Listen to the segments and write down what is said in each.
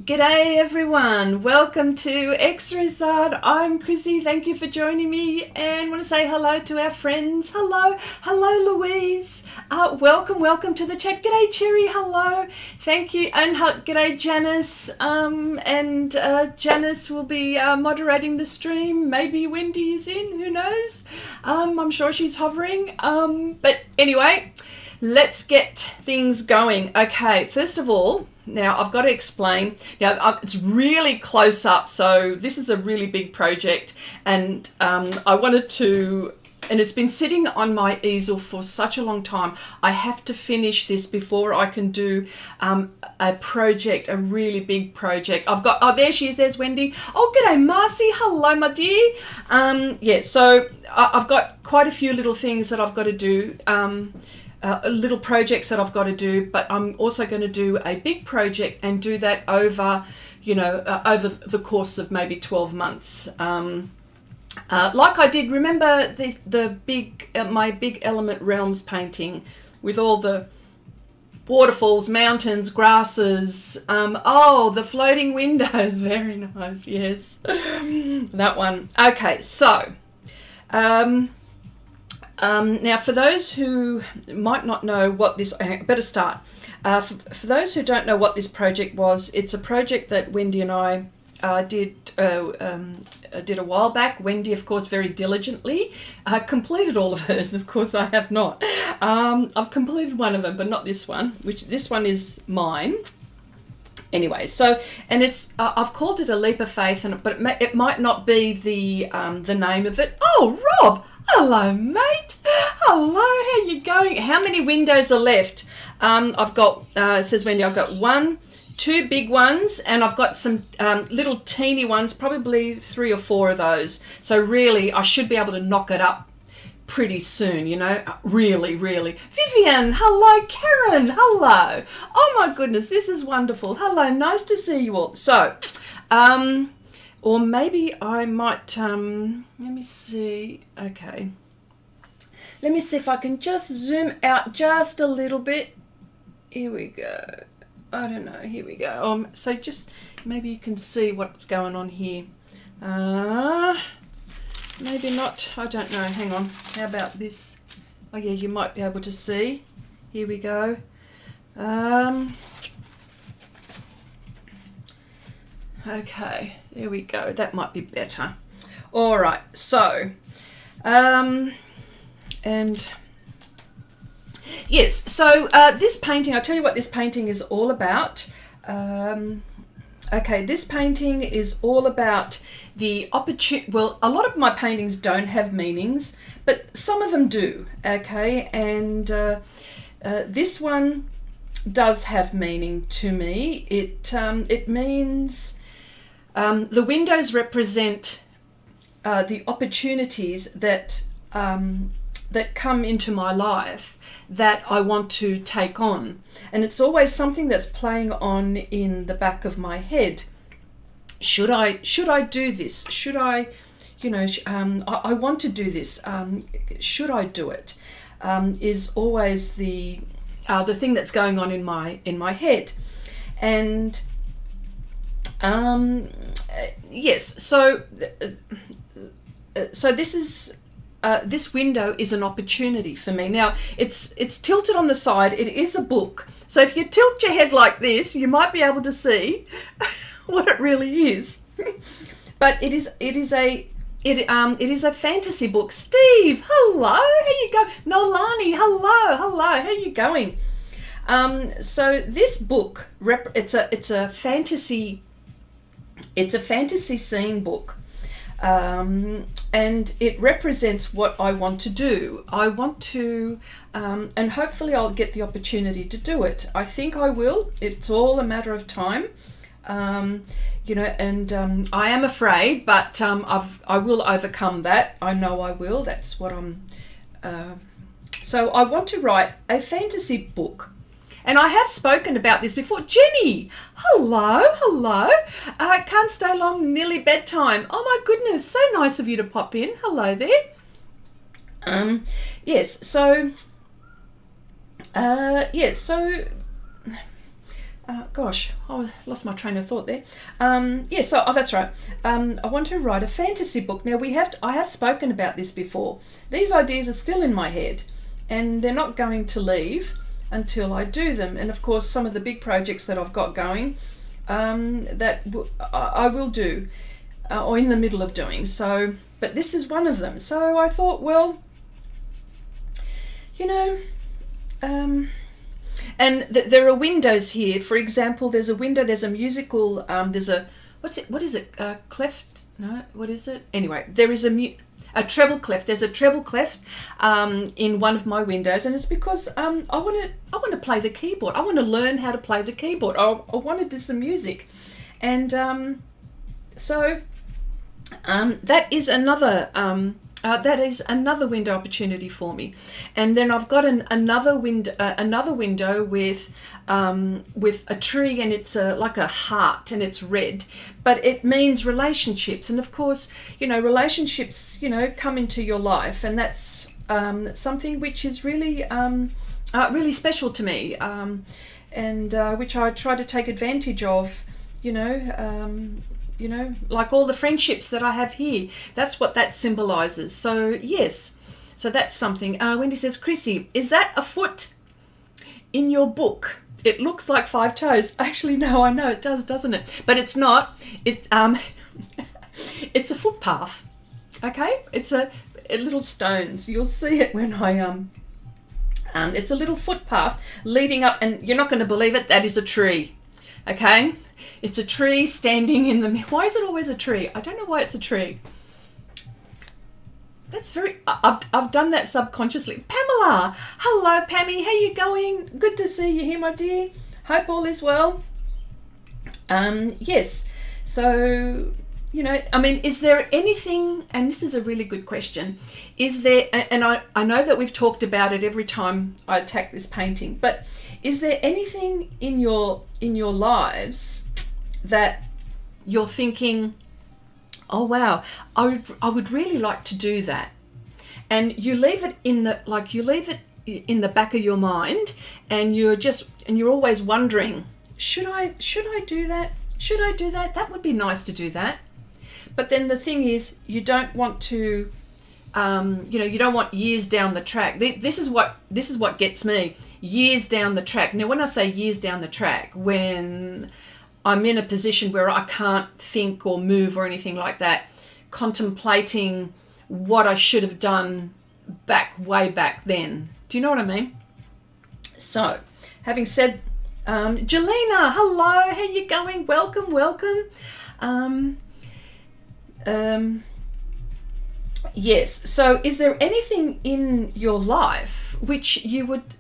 G'day everyone, welcome to Xrissart. I'm Chrissy, thank you for joining me and want to say hello to our friends. Hello Louise, welcome to the chat. G'day Cherry, hello, thank you, and g'day Janice, Janice will be moderating the stream. Maybe Wendy is in, who knows, I'm sure she's hovering, but anyway, let's get things going. Okay, first of all, now I've got to explain, it's really close up, so this is a really big project, and I wanted to, and it's been sitting on my easel for such a long time. I have to finish this before I can do a project, a really big project. I've got, oh there she is, there's Wendy. Oh g'day Marcy, hello my dear. Yeah, so I've got quite a few little things that I've got to do. Little projects that I've got to do, but I'm also going to do a big project and do that over, over the course of maybe 12 months. Like I did, remember the big, my big element realms painting with all the waterfalls, mountains, grasses, oh, the floating windows, very nice, yes, that one. Okay, so, now, for those who might not know what this, I better start. For those who don't know what this project was, it's a project that Wendy and I did a while back. Wendy, of course, very diligently completed all of hers. Of course, I have not. I've completed one of them, but not this one. This one is mine. Anyway, so, and it's I've called it a leap of faith, but it might not be the name of it. Oh, Rob. Hello, mate. Hello, how you going? How many windows are left? I've got, says Wendy, I've got two big ones, and I've got some little teeny ones, probably 3 or 4 of those. So really, I should be able to knock it up pretty soon, really. Vivian, hello. Karen, hello. Oh my goodness, this is wonderful. Hello, nice to see you all. So, or maybe I might, let me see, okay. Let me see if I can just zoom out just a little bit. Here we go. I don't know, here we go. So just, maybe you can see what's going on here. Maybe not, I don't know, hang on. How about this? Oh yeah, you might be able to see. Here we go. Okay, there we go. That might be better. All right, so, and yes, so this painting, I'll tell you what this painting is all about. Okay, this painting is all about the opportunity. Well, a lot of my paintings don't have meanings, but some of them do, okay? And this one does have meaning to me. It means the windows represent the opportunities that come into my life that I want to take on, and it's always something that's playing on in the back of my head. Should I do this? Should I, I want to do this. Should I do it? Is always the thing that's going on in my head, and yes. So this is. This window is an opportunity for me. Now, it's tilted on the side. It is a book. So if you tilt your head like this, you might be able to see what it really is. But it is a fantasy book. Steve, hello. How you go? Nolani, hello. How you going? So this book, it's a fantasy scene book. And it represents what I want to do. I want to, and hopefully I'll get the opportunity to do it. I think I will. It's all a matter of time, and I am afraid, but I will overcome that. I know I will. That's what I'm. So I want to write a fantasy book. And I have spoken about this before. Jenny, hello. Can't stay long, nearly bedtime. Oh my goodness, so nice of you to pop in. Hello there. Yes, so Gosh, I lost my train of thought there. Yeah, so that's right. I want to write a fantasy book. Now I have spoken about this before. These ideas are still in my head, and they're not going to leave until I do them. And of course, some of the big projects that I've got going, I will do, or in the middle of doing. So, but this is one of them. So I thought, well, you know. And there are windows here. For example, there's a window, there's a musical, there's a, what is it, cleft? No, what is it? Anyway, there is a treble clef. There's a treble clef in one of my windows, and it's because I want to play the keyboard. I want to learn how to play the keyboard. I want to do some music. And so that is another... that is another window opportunity for me. And then I've got another window with a tree, and it's like a heart, and it's red, but it means relationships. And of course, relationships, come into your life, and that's something which is really, really special to me, and which I try to take advantage of, like all the friendships that I have here. That's what that symbolizes. So yes, so that's something. Wendy says, Chrissy, is that a foot in your book? It looks like 5 toes. Actually, no, I know it does, doesn't it? But it's not. It's it's a footpath. Okay, it's a little stones. You'll see it when I it's a little footpath leading up, and you're not going to believe it. That is a tree. Okay. It's a tree standing in the... Why is it always a tree? I don't know why it's a tree. That's very... I've done that subconsciously. Pamela! Hello, Pammy. How you going? Good to see you here, my dear. Hope all is well. Yes. So, is there anything... And this is a really good question. Is there... And I know that we've talked about it every time I attack this painting, but is there anything in your lives that you're thinking, oh wow, I would really like to do that, and you leave it in the back of your mind, and you're always wondering, should I do that? Should I do that? That would be nice to do that. But then the thing is, you don't want to, you don't want years down the track. This is what gets me, years down the track. Now, when I say years down the track, when I'm in a position where I can't think or move or anything like that, contemplating what I should have done way back then. Do you know what I mean? So, having said, Jelena, hello, how you going? Welcome. Yes, so is there anything in your life which you would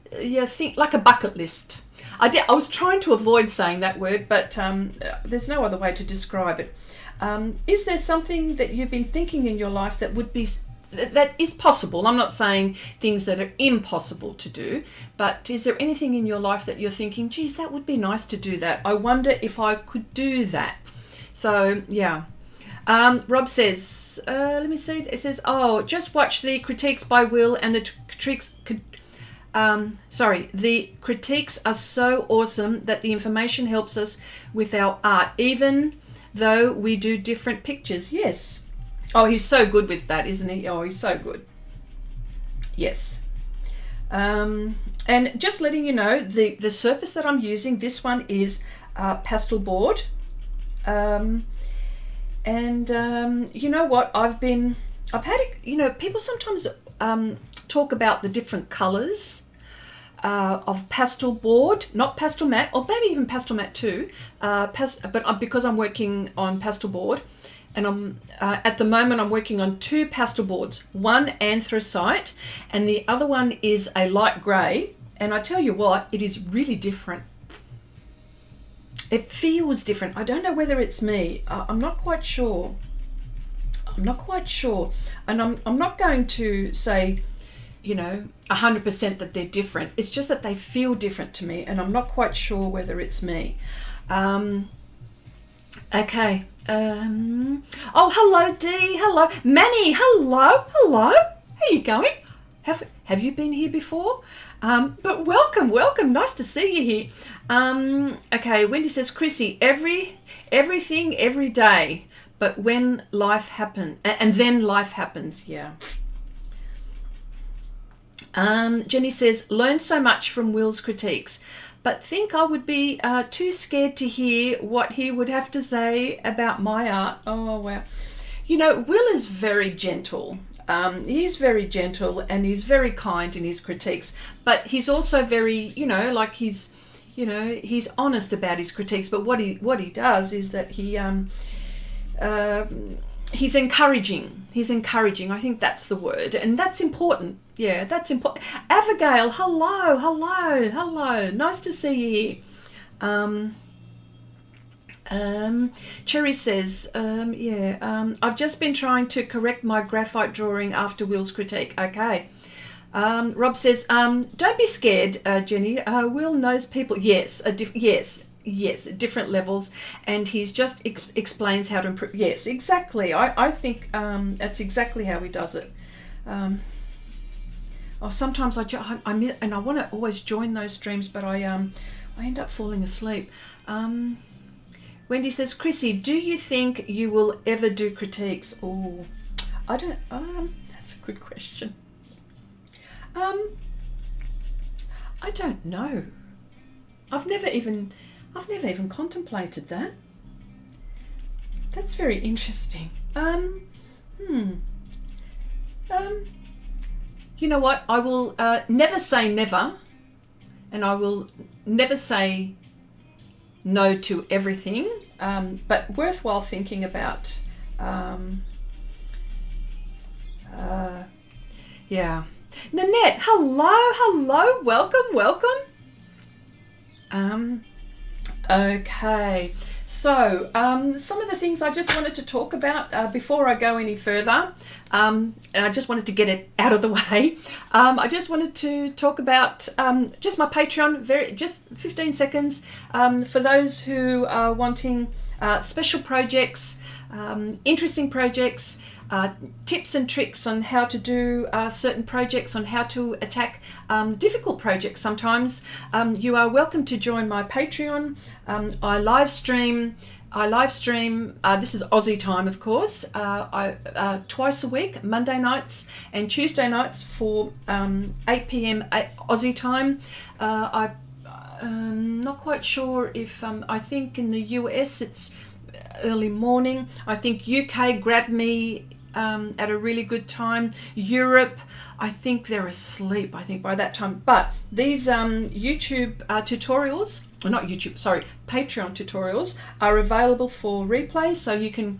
think, like a bucket list? I was trying to avoid saying that word, but there's no other way to describe it. Is there something that you've been thinking in your life that is possible? I'm not saying things that are impossible to do, but is there anything in your life that you're thinking, geez, that would be nice to do that. I wonder if I could do that. So, yeah. Rob says, let me see, it says, just watch the critiques by Will, and the critiques are so awesome that the information helps us with our art, even though we do different pictures. Yes. Oh, he's so good with that, isn't he? Oh, he's so good. Yes. And just letting you know, the surface that I'm using, this one is pastel board. And you know what? I've had it, people sometimes talk about the different colors of pastel board, not Pastelmat, or maybe even Pastelmat too, but because I'm working on pastel board, and at the moment I'm working on 2 pastel boards, one Xrissart and the other one is a light grey, and I tell you what, it is really different. It feels different. I don't know whether it's me. I'm not quite sure. And I'm not going to say, 100% that they're different. It's just that they feel different to me, and I'm not quite sure whether it's me. Okay. Oh, hello, Dee. Hello. Manny, hello. How you going? Have you been here before? But welcome, nice to see you here. Okay, Wendy says, Chrissy, everything every day, but when life happens, and then life happens, yeah. Jenny says, learn so much from Will's critiques, but think I would be too scared to hear what he would have to say about my art. Oh, wow. You know, Will is very gentle. He's very gentle and he's very kind in his critiques, but he's also very, you know, like he's honest about his critiques. But what he does is that he's encouraging. He's encouraging. I think that's the word, and that's important. Yeah, that's important. Abigail, hello. Nice to see you here. Cherry says, I've just been trying to correct my graphite drawing after Will's critique. Okay. Rob says, don't be scared, Jenny. Will knows people. Yes, yes, at different levels, and he's just explains how to improve. Yes, exactly. I think that's exactly how he does it. Sometimes I miss, and I want to always join those streams, but I end up falling asleep. Wendy says, Chrissy, do you think you will ever do critiques? Oh, I don't. That's a good question. I don't know. I've never even contemplated that. That's very interesting. You know what? I will never say never, and I will never say no to everything, but worthwhile thinking about. Yeah. Nanette, hello, welcome. Okay, so some of the things I just wanted to talk about before I go any further, and I just wanted to get it out of the way. I just wanted to talk about just my Patreon, just 15 seconds, for those who are wanting special projects, interesting projects, tips and tricks on how to do certain projects, on how to attack difficult projects sometimes. You are welcome to join my Patreon. I live stream, this is Aussie time, of course, twice a week, Monday nights and Tuesday nights for 8 p.m. Aussie time. I'm not quite sure if, I think in the US it's early morning. I think UK grabbed me at a really good time. Europe, I think they're asleep, I think, by that time. But these YouTube tutorials, or not YouTube, sorry, Patreon tutorials are available for replay, so you can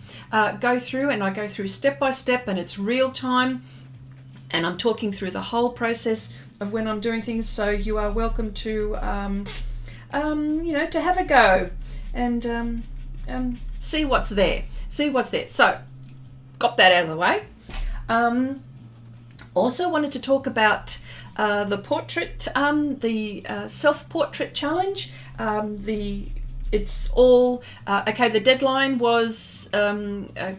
go through, and I go through step by step, and it's real time, and I'm talking through the whole process of when I'm doing things. So you are welcome to to have a go and see what's there. So got that out of the way. Also wanted to talk about the portrait, the self-portrait challenge. It's all okay. The deadline was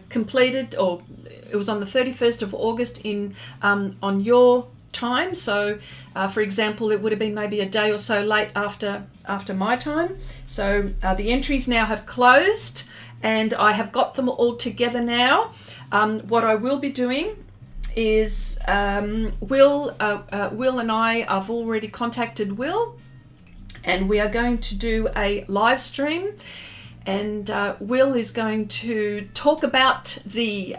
completed, or it was on the 31st of August on your time. So, for example, it would have been maybe a day or so late after my time. So the entries now have closed, and I have got them all together now. What I will be doing is Will and I've already contacted Will, and we are going to do a live stream, and Will is going to talk about the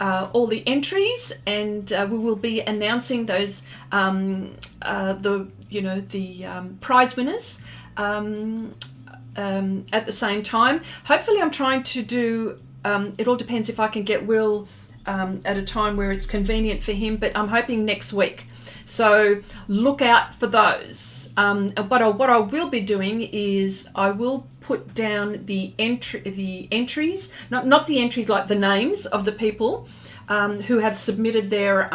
all the entries, and we will be announcing those the prize winners at the same time. Hopefully I'm trying to do it all depends if I can get Will at a time where it's convenient for him, but I'm hoping next week. So look out for those. But what I will be doing is I will put down the entries, not the entries like the names of the people who have submitted their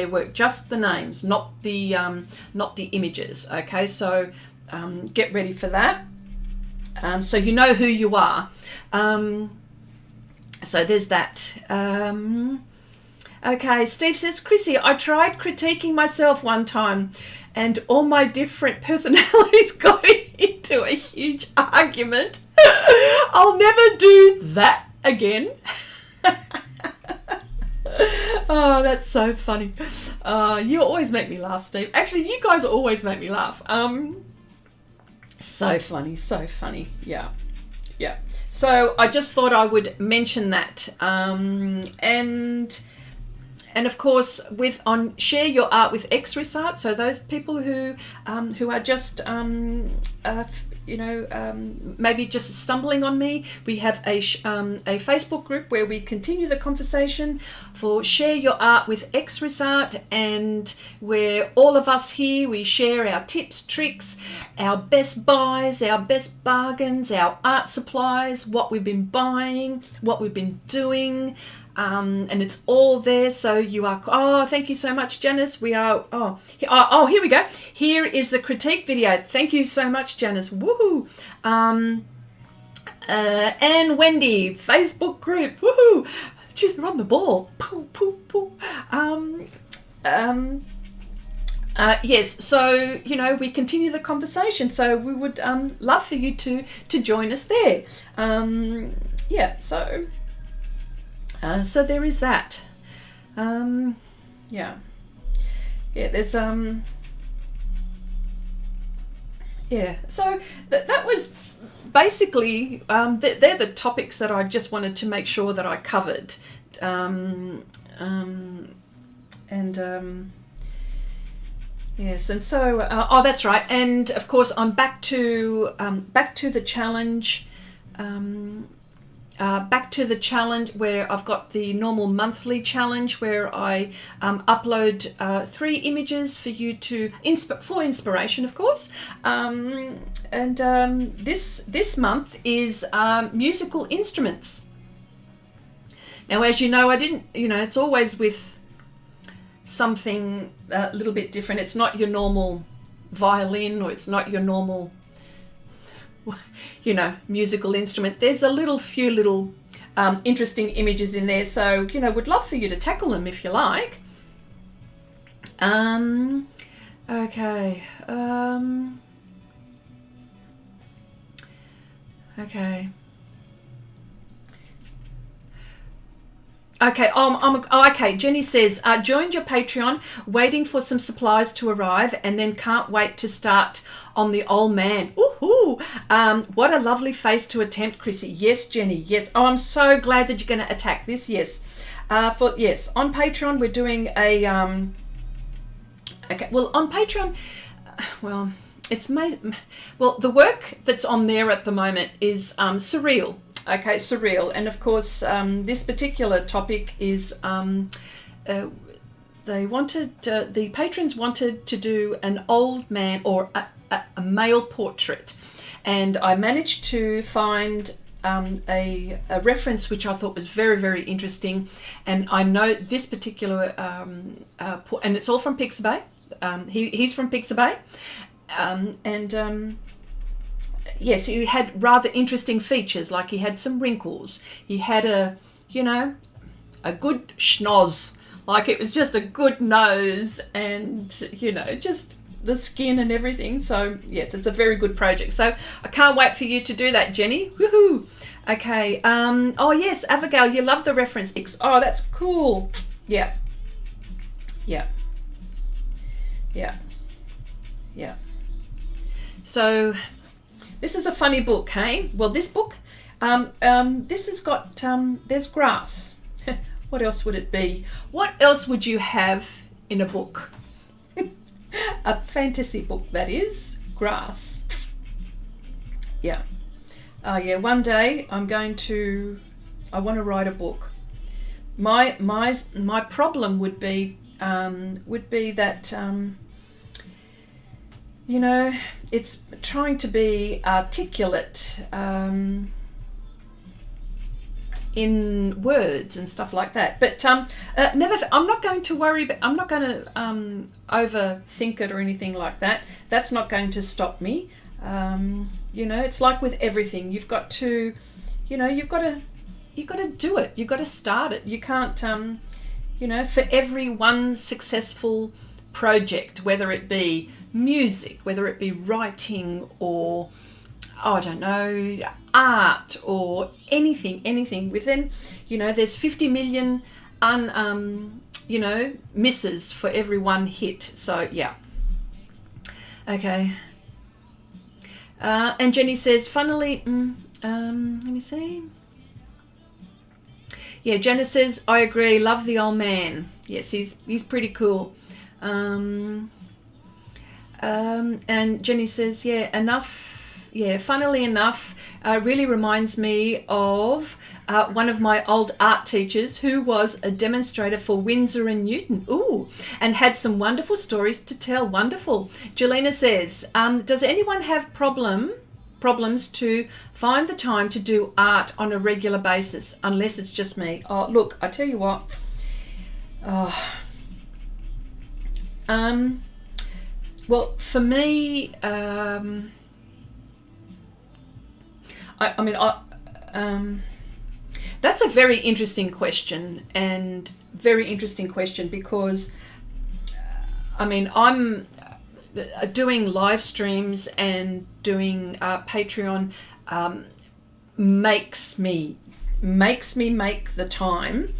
work, just the names, not the images. Okay, so get ready for that. So you know who you are. So there's that. Okay, Steve says, Chrissy, I tried critiquing myself one time and all my different personalities got into a huge argument. I'll never do that again. Oh, that's so funny. You always make me laugh, Steve. Actually, you guys always make me laugh. So funny, so funny. Yeah. So I just thought I would mention that. And of course, on Share Your Art with Xrissart. So those people who are just maybe just stumbling on me, we have a Facebook group where we continue the conversation for Share Your Art with Xrissart, and where all of us here, we share our tips, tricks, our best buys, our best bargains, our art supplies, what we've been buying, what we've been doing. And it's all there, so you are. Oh, thank you so much, Janice. We are. Here we go. Here is the critique video. Thank you so much, Janice. Woohoo! And Wendy, Facebook group. Woohoo! Jeez, they're on the ball. Poo, poo, poo. Yes. So we continue the conversation. So we would love for you to join us there. Yeah. So there is that. Yeah. There's yeah. So that was basically they're the topics that I just wanted to make sure that I covered. Yes, and so that's right. And of course, I'm back to the challenge. Back to the challenge where I've got the normal monthly challenge where I upload 3 images for you to for inspiration, of course. This month is musical instruments. Now, as you know, I didn't. It's always with something a little bit different. It's not your normal violin, or it's not your normal musical instrument. There's a few little interesting images in there, so would love for you to tackle them if you like. Okay. Okay. Okay. Jenny says, joined your Patreon, waiting for some supplies to arrive, and then can't wait to start on the old man. Woohoo! What a lovely face to attempt, Chrissy. Yes, Jenny. Yes. Oh, I'm so glad that you're going to attack this. Yes. On Patreon we're doing a. Okay. Well, on Patreon, the work that's on there at the moment is surreal. Okay, surreal. And of course, this particular topic is the patrons wanted to do an old man or a male portrait, and I managed to find a reference which I thought was very, very interesting. And I know this particular and it's all from Pixabay. He's from Pixabay, yes, he had rather interesting features, like he had some wrinkles. He had a good schnoz, like it was just a good nose, and just the skin and everything. So yes, it's a very good project. So I can't wait for you to do that, Jenny. Woohoo! Okay. Oh yes, Abigail, you love the reference pics. Oh, that's cool. Yeah. So. This is a funny book, hey? Well, this book, this has got, there's grass. What else would it be? What else would you have in a book? A fantasy book, that is. Grass. Yeah. One day I want to write a book. My problem would be that, it's trying to be articulate in words and stuff like that. But I'm not going to worry. I'm not going to overthink it or anything like that. That's not going to stop me. It's like with everything. You've got to do it. You've got to start it. You can't. You know, for every one successful project, whether it be music, whether it be writing, or I don't know, art, or anything within, you know, there's 50 million you know, misses for every one hit. So yeah. Okay. And Jenny says, funnily, let me see. Yeah, Jenna says, I agree, love the old man. Yes, he's pretty cool. And Jenny says, yeah, enough. Yeah, funnily enough, really reminds me of one of my old art teachers who was a demonstrator for Winsor and Newton. Ooh, and had some wonderful stories to tell. Wonderful. Jelena says, does anyone have problems to find the time to do art on a regular basis, unless it's just me? Oh, look, I tell you what. Well, for me, that's a very interesting question, because I mean, I'm doing live streams and doing Patreon makes me make the time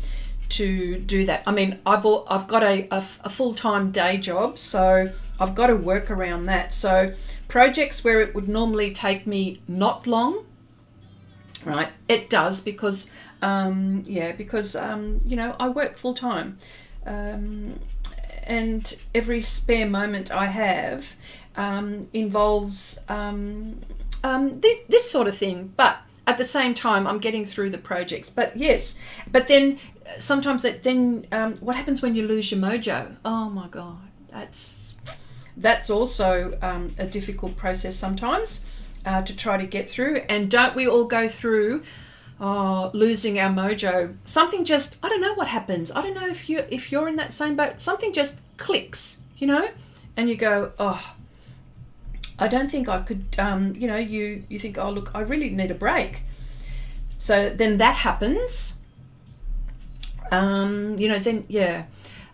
to do that. I mean, I've got a full-time day job, so I've got to work around that. So projects where it would normally take me not long, right, it does, because you know, I work full-time, and every spare moment I have involves this sort of thing. But at the same time, I'm getting through the projects. But yes, but then sometimes what happens when you lose your mojo? Oh my God, that's also a difficult process sometimes to try to get through. And don't we all go through losing our mojo? Something just, I don't know what happens. I don't know if you're in that same boat. Something just clicks, you know, and you go, oh, I don't think I could, you know, you think, oh, look, I really need a break. So then that happens, you know, then, yeah.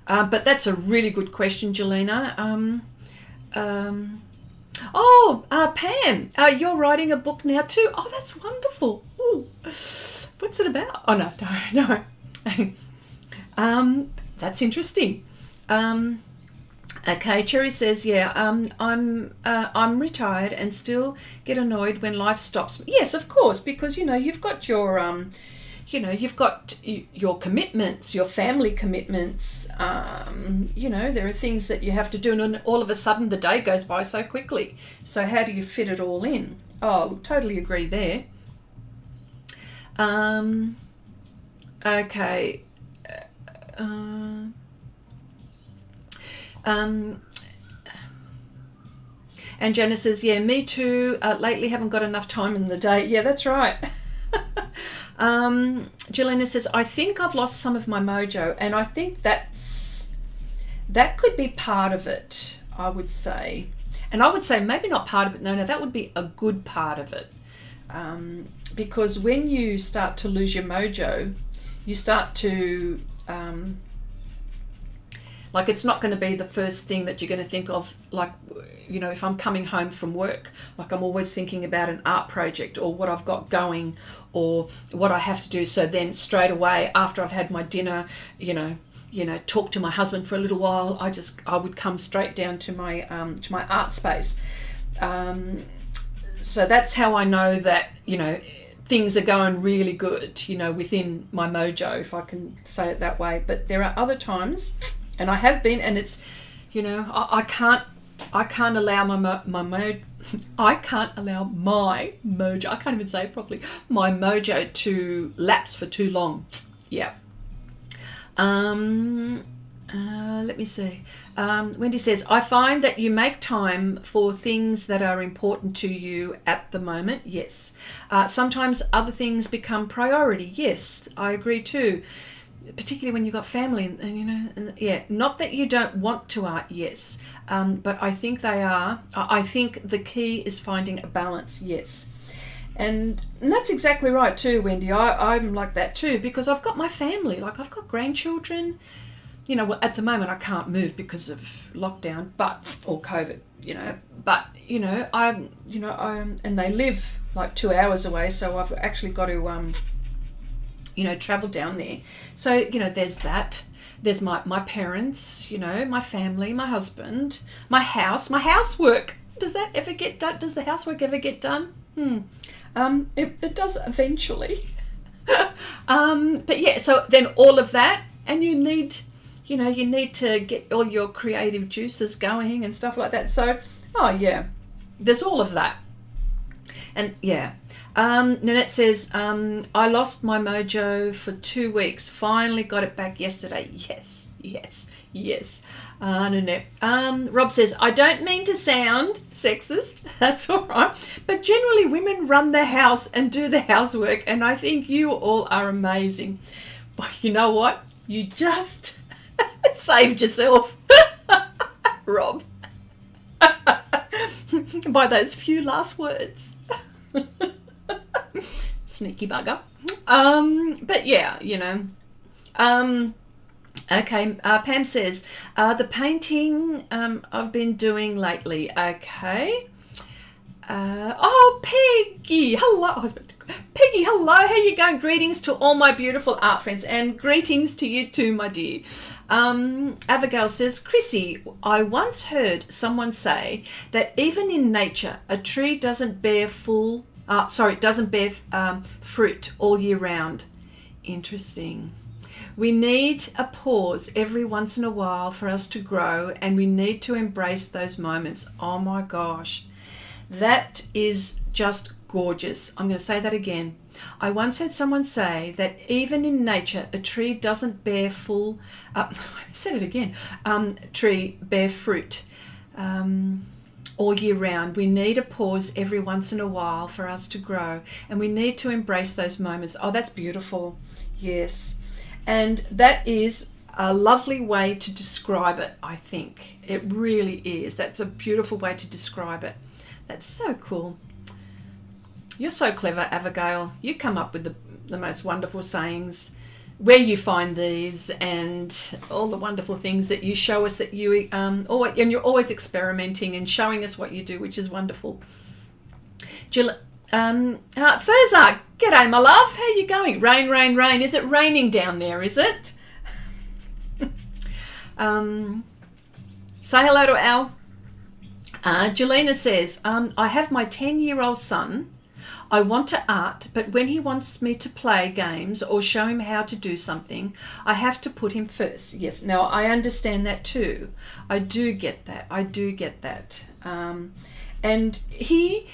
But that's a really good question, Jelena. Pam, you're writing a book now too. Oh, that's wonderful. Ooh. What's it about? Oh, no. That's interesting. Okay, Cherry says, yeah, I'm retired and still get annoyed when life stops. Yes, of course, because, you know, you've got your your commitments, your family commitments. You know, there are things that you have to do, and all of a sudden the day goes by so quickly. So how do you fit it all in? Oh, totally agree there. Okay. And Janice says, yeah, me too. Lately haven't got enough time in the day. Yeah, that's right. Jelena says, I think I've lost some of my mojo, and I think that could be part of it, I would say. And I would say maybe not part of it. No, that would be a good part of it. Because when you start to lose your mojo, you start to, like, it's not going to be the first thing that you're going to think of. Like, you know, if I'm coming home from work, like, I'm always thinking about an art project or what I've got going or what I have to do. So then straight away after I've had my dinner, you know, talk to my husband for a little while, I would come straight down to my art space. So that's how I know that, you know, things are going really good, you know, within my mojo, if I can say it that way. But there are other times, and I have been, and it's, you know, I can't allow I can't allow my mojo, I can't even say it properly, my mojo to lapse for too long. Yeah. Let me see. Wendy says, I find that you make time for things that are important to you at the moment. Yes. Sometimes other things become priority. Yes, I agree too. Particularly when you've got family and you know, yeah, not that you don't want to art, yes. But I think I think the key is finding a balance, yes. And that's exactly right too, Wendy. I'm like that too, because I've got my family, like I've got grandchildren. well, at the moment I can't move because of lockdown, or COVID, but and they live like 2 hours away, so I've actually got to travel down there. So there's that. There's my parents, my family, my husband, my housework. Does that ever get done? Does the housework ever get done? It does eventually. But yeah, so then all of that, and you need to get all your creative juices going and stuff like that. So, there's all of that. And yeah, Nanette says, I lost my mojo for 2 weeks. Finally got it back yesterday. Yes. Nanette. Rob says, I don't mean to sound sexist. That's all right. But generally women run the house and do the housework. And I think you all are amazing. But you know what? You just saved yourself, Rob, by those few last words. Sneaky bugger. But yeah, okay, Pam says, the painting I've been doing lately. Okay. Peggy, hello. Peggy, hello. How you going? Greetings to all my beautiful art friends, and greetings to you too, my dear. Abigail says, Chrissy, I once heard someone say that even in nature, a tree doesn't bear fruit all year round. Interesting. We need a pause every once in a while for us to grow, and we need to embrace those moments. Oh my gosh. That is just gorgeous. I'm going to say that again. I once heard someone say that even in nature, a tree doesn't bear I said it again. Tree bear fruit all year round. We need a pause every once in a while for us to grow, and we need to embrace those moments. Oh, that's beautiful. Yes. And that is a lovely way to describe it, I think. It really is. That's a beautiful way to describe it. That's so cool. You're so clever, Abigail. You come up with the most wonderful sayings, where you find these, and all the wonderful things that you show us that you, and you're always experimenting and showing us what you do, which is wonderful. Thurzar, g'day, my love. How you going? Rain, rain, rain. Is it raining down there, is it? Say hello to Al. Jelena says, I have my 10-year-old son. I want to art, but when he wants me to play games or show him how to do something, I have to put him first. Yes, now I understand that too. I do get that. And he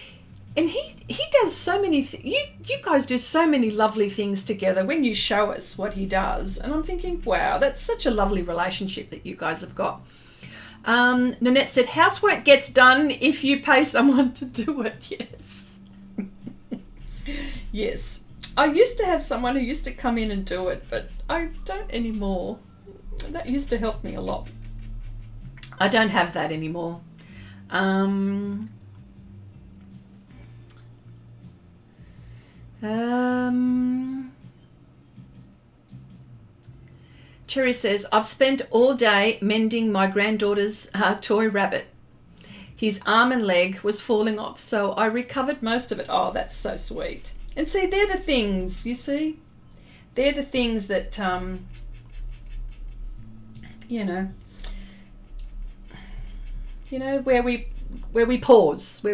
does so many you guys do so many lovely things together when you show us what he does, and I'm thinking, wow, that's such a lovely relationship that you guys have got. Nanette said, housework gets done if you pay someone to do it. Yes. Yes, I used to have someone who used to come in and do it, but I don't anymore. That used to help me a lot. I don't have that anymore. Cherry says, I've spent all day mending my granddaughter's toy rabbit. His arm and leg was falling off, so I recovered most of it. Oh, that's so sweet. And see, they're the things, you see? They're the things that, where we pause.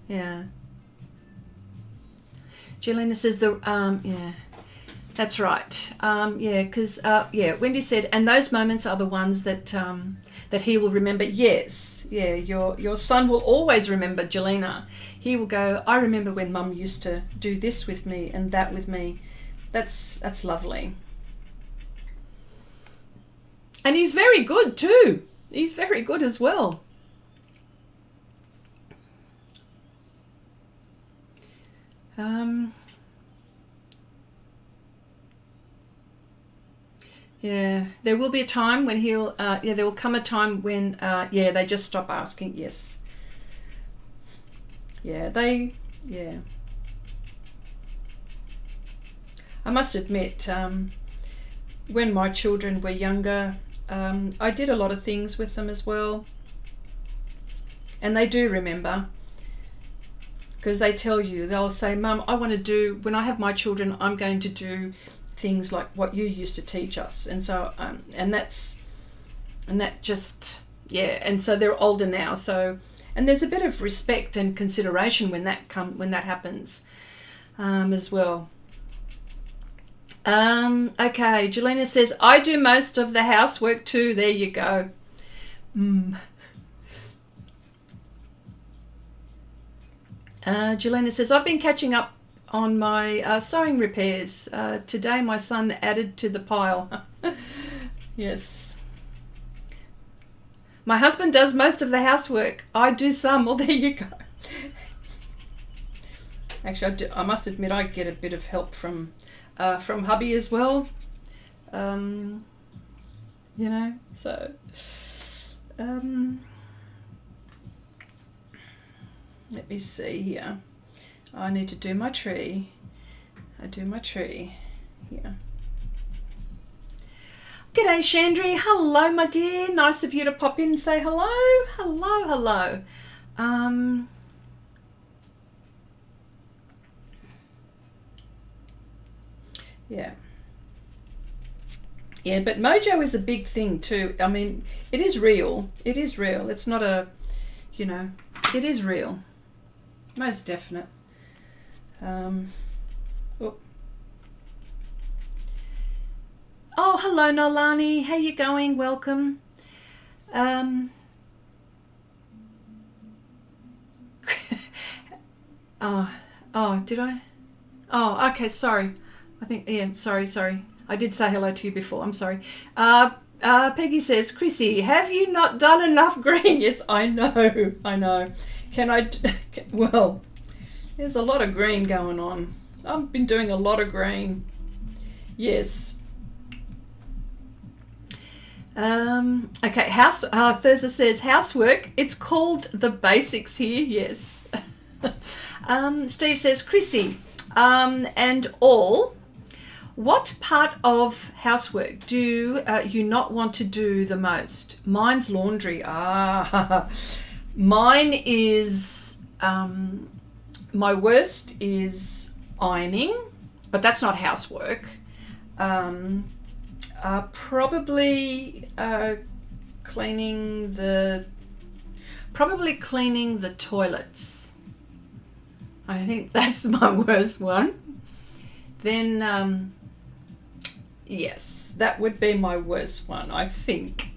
Yeah. Jelena says that's right. Because Wendy said, and those moments are the ones that he will remember. Yes, yeah. Your son will always remember, Jelena. He will go, I remember when Mum used to do this with me and that with me. That's lovely. And he's very good too. He's very good as well. Yeah, there will be a time when he'll, there will come a time when, they just stop asking, yes. Yeah, I must admit, when my children were younger, I did a lot of things with them as well. And they do remember, because they tell you, they'll say, Mum, I want to do, when I have my children, I'm going to do things like what you used to teach us. And so, and that just, yeah, and so they're older now. So, and there's a bit of respect and consideration when that happens as well. Okay, Jelena says, I do most of the housework too. There you go. Jelena says, I've been catching up on my sewing repairs. Today my son added to the pile. Yes. My husband does most of the housework. I do some. Well, there you go. Actually, I must admit I get a bit of help from hubby as well. You know, so... let me see here. I need to do my tree. I do my tree here. G'day, Chandri. Hello, my dear. Nice of you to pop in and say hello. Hello, hello. Yeah. Yeah, but mojo is a big thing too. I mean, it is real. It is real. It's not a, you know, it is real. Most definite. Oh, hello, Nolani. How you going? Welcome. Oh, did I? Oh, okay, sorry. I think, yeah, sorry. I did say hello to you before. I'm sorry. Peggy says, Chrissy, have you not done enough green? Yes, I know. Well, there's a lot of green going on. I've been doing a lot of green. Yes. Okay, Thursday says, housework, it's called the basics here. Yes. Steve says, Chrissy, and all, what part of housework do you not want to do the most? Mine's laundry. Mine is, my worst is ironing, but that's not housework. Probably cleaning the toilets. I think that's my worst one. Then, yes, that would be my worst one, I think.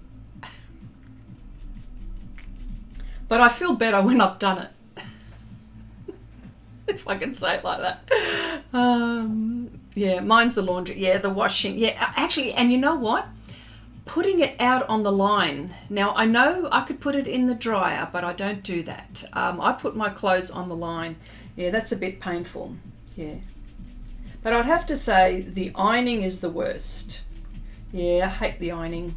But I feel better when I've done it. If I can say it like that. Yeah, mine's the laundry. Yeah, the washing. Yeah, actually, and you know what? Putting it out on the line. Now, I know I could put it in the dryer, but I don't do that. I put my clothes on the line. Yeah, that's a bit painful. Yeah. But I'd have to say the ironing is the worst. Yeah, I hate the ironing.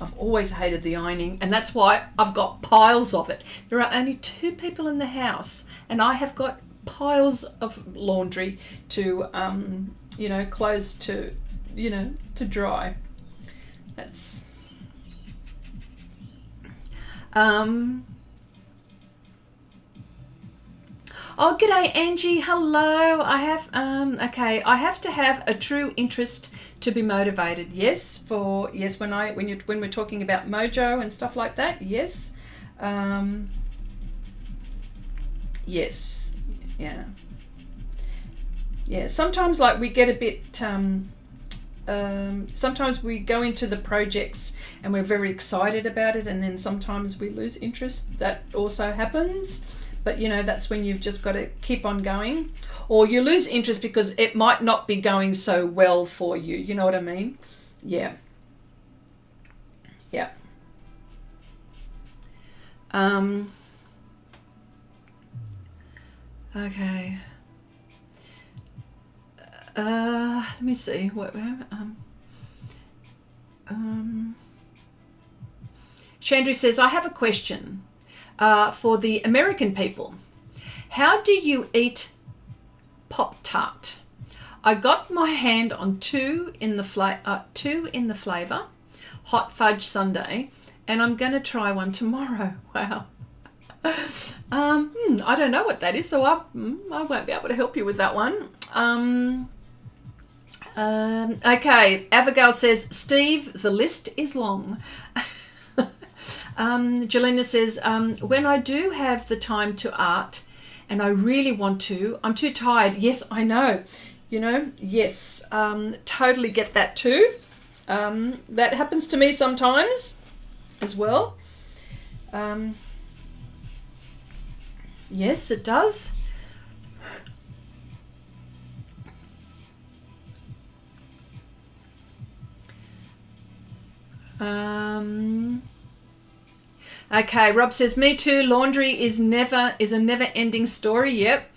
I've always hated the ironing, and that's why I've got piles of it. There are only 2 people in the house, and I have got piles of laundry to, you know, clothes to, you know, to dry. That's... Oh, g'day, Angie. Hello. I have, okay, I have to have a true interest to be motivated. Yes, when we're talking about mojo and stuff like that. Yes. Yes. Yeah. Yeah. Sometimes, like, we get a bit, sometimes we go into the projects and we're very excited about it, and then sometimes we lose interest. That also happens. But, you know, that's when you've just got to keep on going. Or you lose interest because it might not be going so well for you. You know what I mean? Yeah. Yeah. Okay. Let me see. Chandri says, I have a question. For the American people, how do you eat Pop-Tart? I got my hand on two in the flavour, hot fudge sundae, and I'm going to try one tomorrow. Wow. I don't know what that is, so I won't be able to help you with that one. Okay, Abigail says, Steve, the list is long. Jelena says, when I do have the time to art and I really want to, I'm too tired. Yes, I know. You know, yes, totally get that too. That happens to me sometimes as well. Yes, it does. Okay, Rob says, me too. Laundry is a never-ending story. Yep.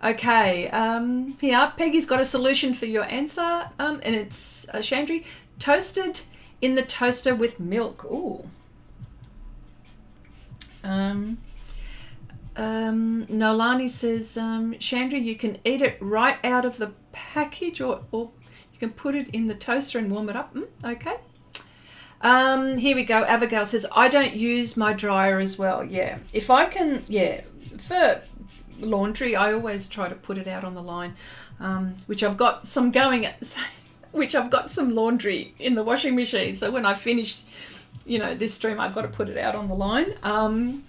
Okay. Yeah, Peggy's got a solution for your answer, and it's Chandri, toasted in the toaster with milk. Ooh. Nolani says, Chandri, you can eat it right out of the package, or you can put it in the toaster and warm it up. Okay. Here we go. Abigail says, I don't use my dryer as well. Yeah. If I can, yeah, for laundry, I always try to put it out on the line, which I've got some laundry in the washing machine. So when I finish, this stream, I've got to put it out on the line.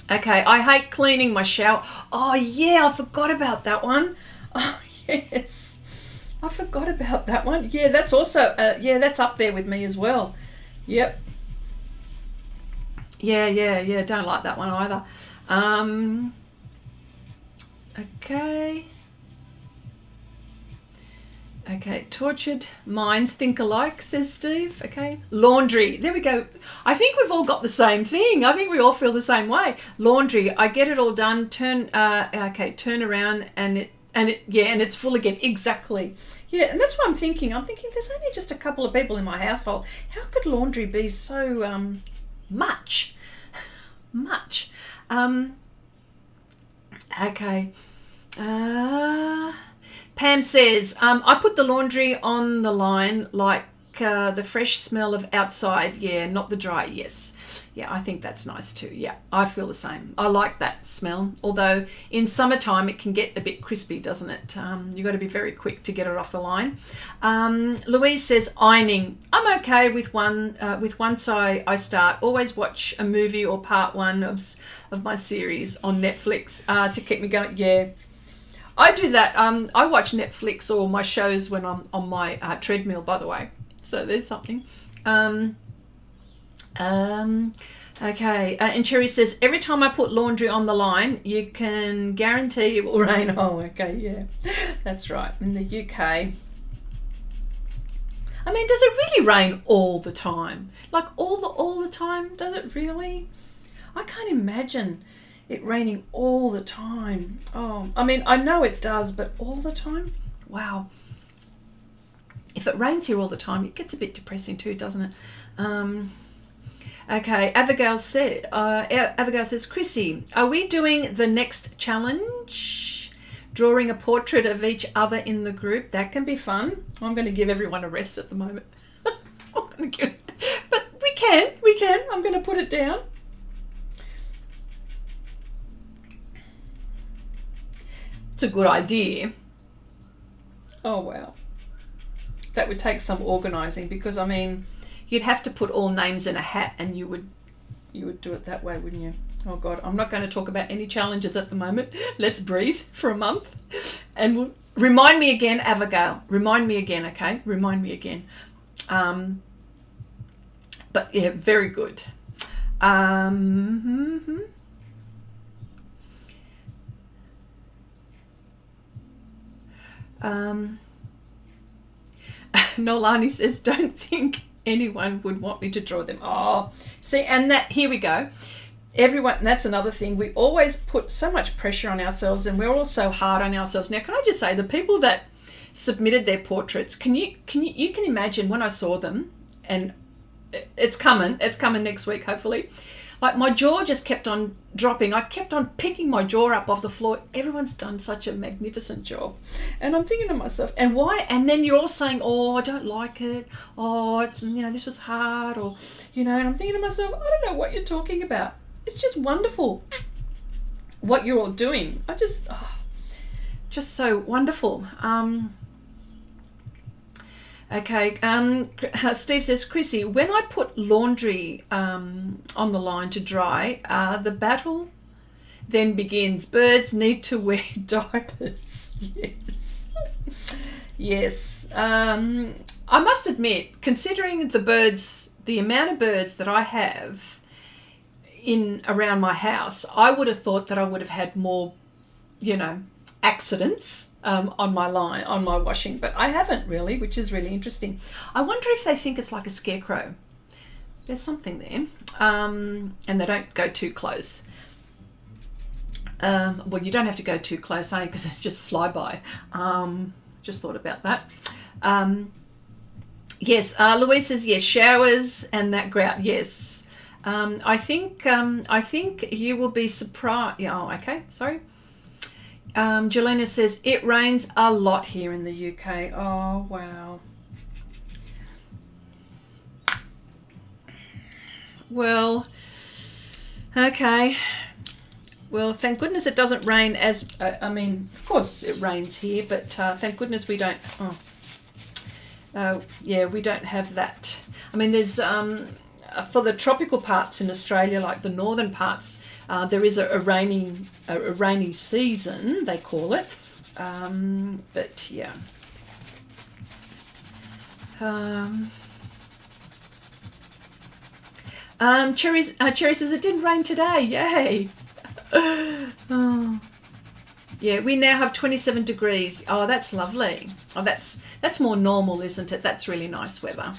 Okay. I hate cleaning my shower. Oh yeah. I forgot about that one. Oh yes. I forgot about that one. Yeah, that's also, that's up there with me as well. Yep. Yeah. Don't like that one either. Okay. Tortured minds think alike, says Steve. Okay. Laundry. There we go. I think we've all got the same thing. I think we all feel the same way. Laundry. I get it all done. Turn around and it's full again. Exactly. Yeah, and that's what I'm thinking. There's only just a couple of people in my household. How could laundry be so much? Much. Okay. Pam says, I put the laundry on the line like the fresh smell of outside. Yeah, not the dry. Yes. Yeah, I think that's nice too. Yeah, I feel the same. I like that smell. Although in summertime it can get a bit crispy, doesn't it? You've got to be very quick to get it off the line. Louise says, ironing. I'm okay with once I start. Always watch a movie or part one of my series on Netflix to keep me going. Yeah. I do that. I watch Netflix or my shows when I'm on my treadmill, by the way. So there's something. Okay. And Cherry says, every time I put laundry on the line, you can guarantee it will rain. Oh, okay. Yeah, that's right. In the UK. I mean, does it really rain all the time? Like all the time? Does it really? I can't imagine it raining all the time. Oh, I mean, I know it does, but all the time? Wow. If it rains here all the time, it gets a bit depressing too, doesn't it? Okay, Abigail says, Chrissy, are we doing the next challenge? Drawing a portrait of each other in the group? That can be fun. I'm going to give everyone a rest at the moment. But we can. I'm going to put it down. It's a good idea. Oh, wow. That would take some organising because, I mean, you'd have to put all names in a hat and you would do it that way, wouldn't you? Oh, God. I'm not going to talk about any challenges at the moment. Let's breathe for a month. And remind me again, Abigail. Remind me again, okay? Remind me again. But, yeah, very good. Nolani says, don't think anyone would want me to draw them. Oh, see, and that, here we go. Everyone, that's another thing. We always put so much pressure on ourselves and we're all so hard on ourselves. Now, can I just say, the people that submitted their portraits, you can imagine when I saw them, and it's coming next week, hopefully. like my jaw just kept on dropping. I kept on picking my jaw up off the floor. Everyone's done such a magnificent job. And I'm thinking to myself, and why? And then you're all saying, oh, I don't like it. Oh, it's, you know, this was hard, or, you know, and I'm thinking to myself, I don't know what you're talking about. It's just wonderful what you're all doing. Just so wonderful. Okay, Steve says, Chrissy, when I put laundry on the line to dry, the battle then begins. Birds need to wear diapers. Yes. Yes. I must admit, considering the amount of birds that I have around my house, I would have thought that I would have had more, you know, accidents on my washing, but I haven't really, which is really interesting. I wonder if they think it's like a scarecrow. There's something there, and they don't go too close. Well, you don't have to go too close, because they just fly by. Just thought about that. Yes, Louise says yes, showers and that grout. Yes, I think you will be surprised. Yeah. Oh, okay. Sorry. Jelena says, it rains a lot here in the UK. Oh, wow. Well, okay. Well, thank goodness it doesn't rain as, I mean, of course it rains here, but thank goodness we don't, yeah, we don't have that. I mean, there's, for the tropical parts in Australia, like the northern parts, there is a rainy season, they call it. But yeah. Cherry says it didn't rain today. Yay. Oh. Yeah, we now have 27 degrees. Oh, that's lovely. Oh, that's more normal, isn't it? That's really nice weather.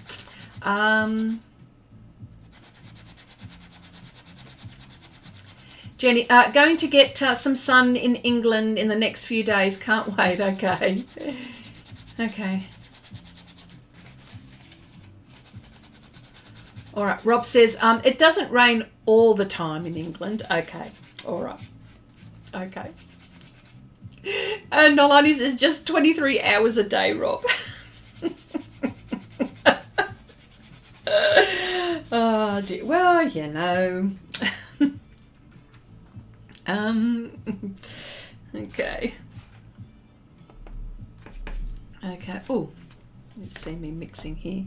Jenny, going to get some sun in England in the next few days. Can't wait. Okay. Okay. All right. Rob says, it doesn't rain all the time in England. Okay. All right. Okay. And Nolani says, just 23 hours a day, Rob. Oh, dear. Well, you know. Okay. Okay. Oh, you see me mixing here.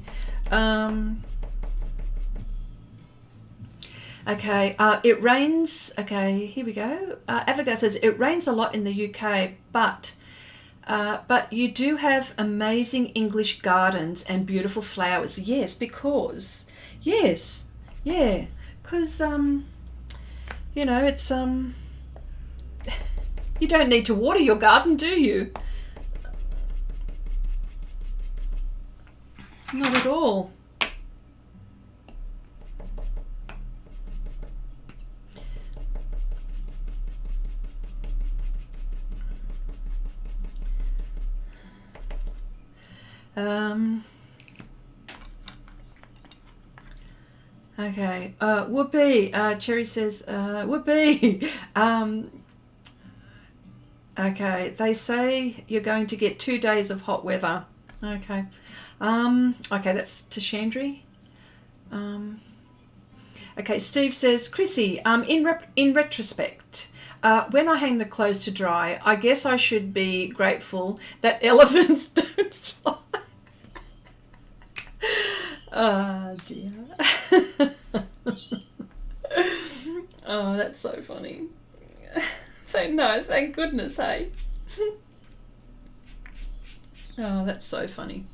Okay. It rains. Okay. Here we go. Abigail says it rains a lot in the UK, but you do have amazing English gardens and beautiful flowers. Yes, because yes, yeah, because you know, it's you don't need to water your garden, do you? Not at all. Okay. Whoopee. Cherry says, whoopee. Okay. They say you're going to get 2 days of hot weather. Okay. Okay, that's to Chandri. Okay, Steve says, Chrissy, in retrospect, when I hang the clothes to dry, I guess I should be grateful that elephants don't fly. Oh, dear. Oh, that's so funny. No, thank goodness, hey. Oh, that's so funny.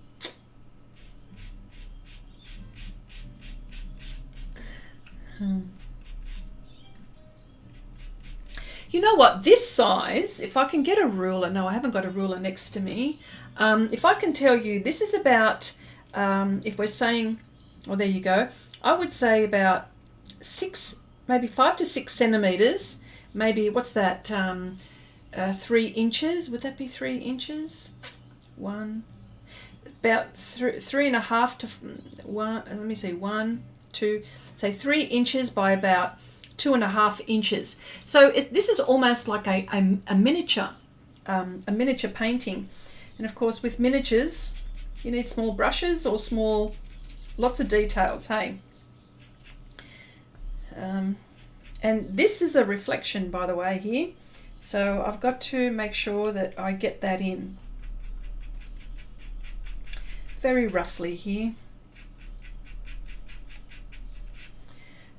You know what, this size, if I can get a ruler, no, I haven't got a ruler next to me. If I can tell you, this is about, if we're saying, well, there you go, I would say about 6, maybe 5 to 6 centimeters, maybe, what's that, 3 inches, would that be 3 inches? About 3.5 to 1, let me see, 1, 2, say 3 inches by about 2.5 inches. So this is almost like a miniature painting. And of course, with miniatures, you need small brushes or lots of details, hey? And this is a reflection, by the way, here. So I've got to make sure that I get that in very roughly here.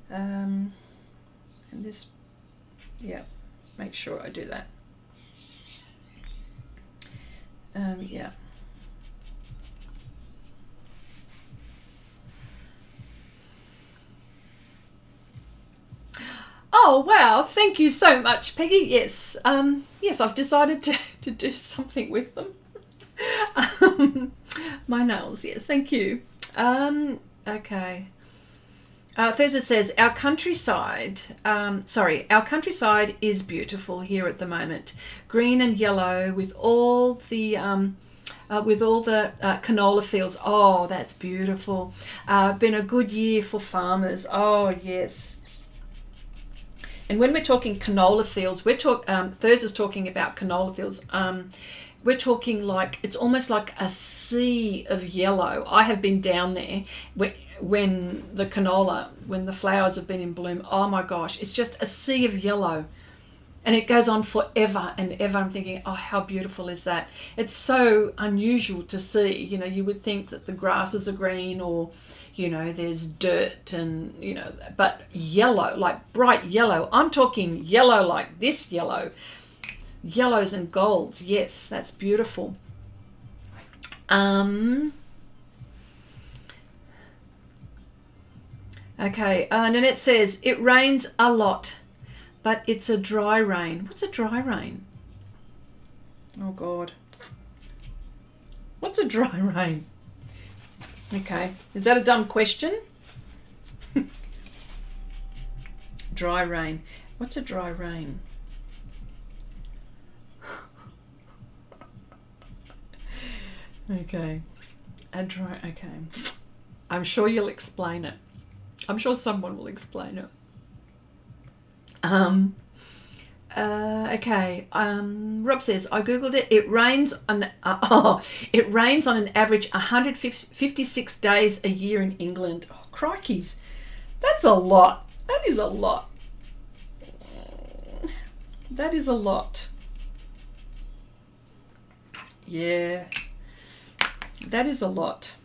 And this, yeah, make sure I do that. Yeah. Oh wow, thank you so much, Peggy. Yes, yes, I've decided to do something with them. My nails, yes, thank you. Okay. Thursday says our countryside is beautiful here at the moment. Green and yellow with all the canola fields. Oh, that's beautiful. Been a good year for farmers. Oh yes. And when we're talking canola fields, Thursday's talking about canola fields. We're talking like, it's almost like a sea of yellow. I have been down there when the flowers have been in bloom. Oh my gosh, it's just a sea of yellow. And it goes on forever and ever. I'm thinking, oh, how beautiful is that? It's so unusual to see. You know, you would think that the grasses are green or, you know, there's dirt and, you know, but yellow, like bright yellow. I'm talking yellow like this yellow. Yellows and golds. Yes, that's beautiful. Okay, Nanette says, it rains a lot, but it's a dry rain. What's a dry rain? Oh, God. What's a dry rain? Okay, is that a dumb question? Dry rain. What's a dry rain? Okay, okay. I'm sure you'll explain it. I'm sure someone will explain it. Okay. Rob says, I googled it. It rains on an average 156 days a year in England. Oh, crikeys. That's a lot. That is a lot. That is a lot. Yeah. That is a lot.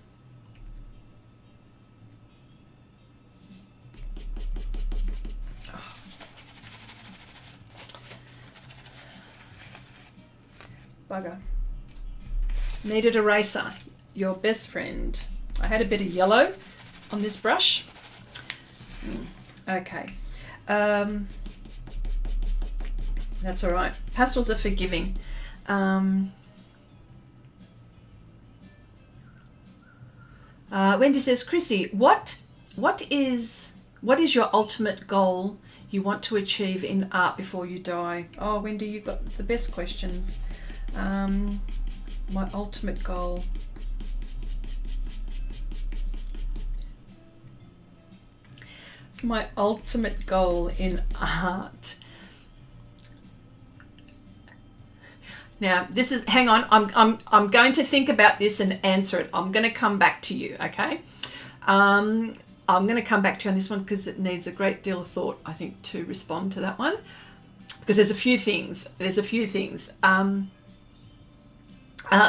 Bugger. Needed eraser. Your best friend. I had a bit of yellow on this brush. Okay. That's all right. Pastels are forgiving. Wendy says, Chrissy, what is your ultimate goal you want to achieve in art before you die? Oh, Wendy, you've got the best questions. My ultimate goal. It's my ultimate goal in art. Now, this is, hang on, I'm going to think about this and answer it. I'm going to come back to you, okay? I'm going to come back to you on this one because it needs a great deal of thought, I think, to respond to that one. Because there's a few things.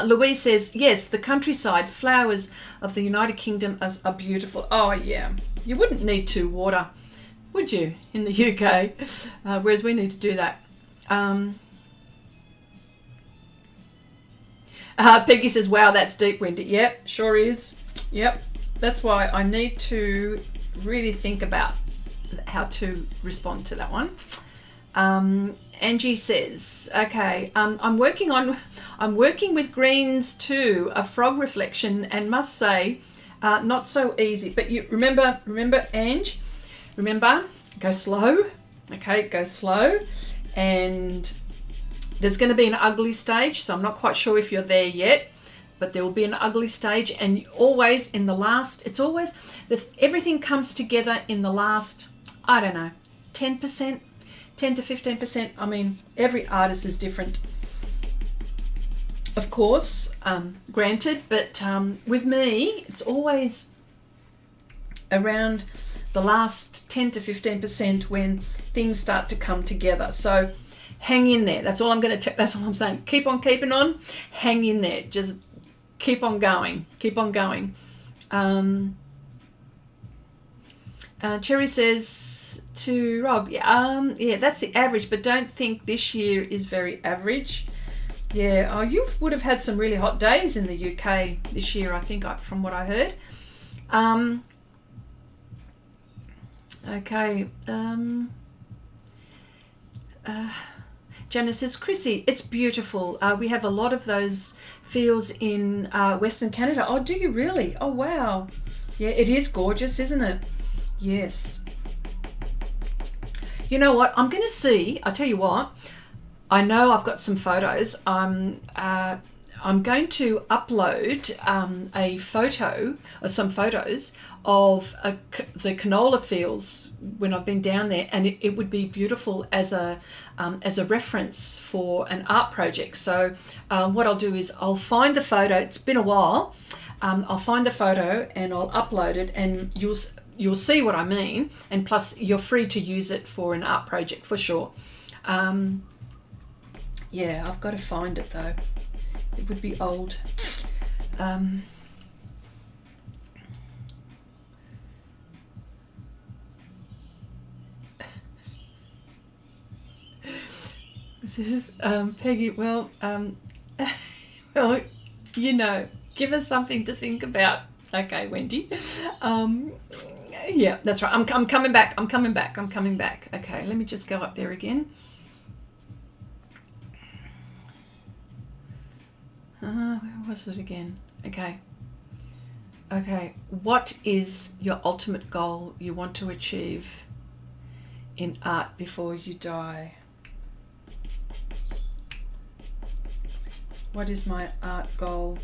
Louise says, yes, the countryside flowers of the United Kingdom are beautiful. Oh, yeah. You wouldn't need to water, would you, in the UK? Whereas we need to do that. Peggy says, wow, that's deep, Wendy. Yep, sure is. Yep. That's why I need to really think about how to respond to that one. Angie says, okay, I'm working with greens too, a frog reflection, and must say, not so easy. But you remember, Ange, go slow. Okay, go slow. And there's going to be an ugly stage, so I'm not quite sure if you're there yet, but there will be an ugly stage, and always in the last, everything comes together in the last, I don't know, 10%, 10 to 15%. I mean, every artist is different, of course, granted, but with me, it's always around the last 10 to 15% when things start to come together. So hang in there. That's all I'm going to that's all I'm saying. Keep on keeping on. Hang in there. Just keep on going. Keep on going. Cherry says to Rob, yeah, that's the average, but don't think this year is very average. Yeah, oh, you would have had some really hot days in the UK this year, I think, from what I heard. Okay. Janice says, Chrissy, it's beautiful. We have a lot of those fields in Western Canada. Oh, do you really? Oh, wow. Yeah, it is gorgeous, isn't it? Yes. You know what? I'm going to see. I tell you what. I know I've got some photos. I'm going to upload a photo or some photos of the canola fields when I've been down there, and it would be beautiful as a reference for an art project. So what I'll do is I'll find the photo. It's been a while. I'll find the photo and I'll upload it, and you'll see what I mean. And plus, you're free to use it for an art project for sure. Yeah, I've got to find it though. It would be old. This is Peggy. Well, well, you know, give us something to think about. Okay, Wendy. Yeah, that's right. I'm coming back. I'm coming back. I'm coming back. Okay, let me just go up there again. Where was it again? Okay. Okay. What is your ultimate goal you want to achieve in art before you die? What is my art goal?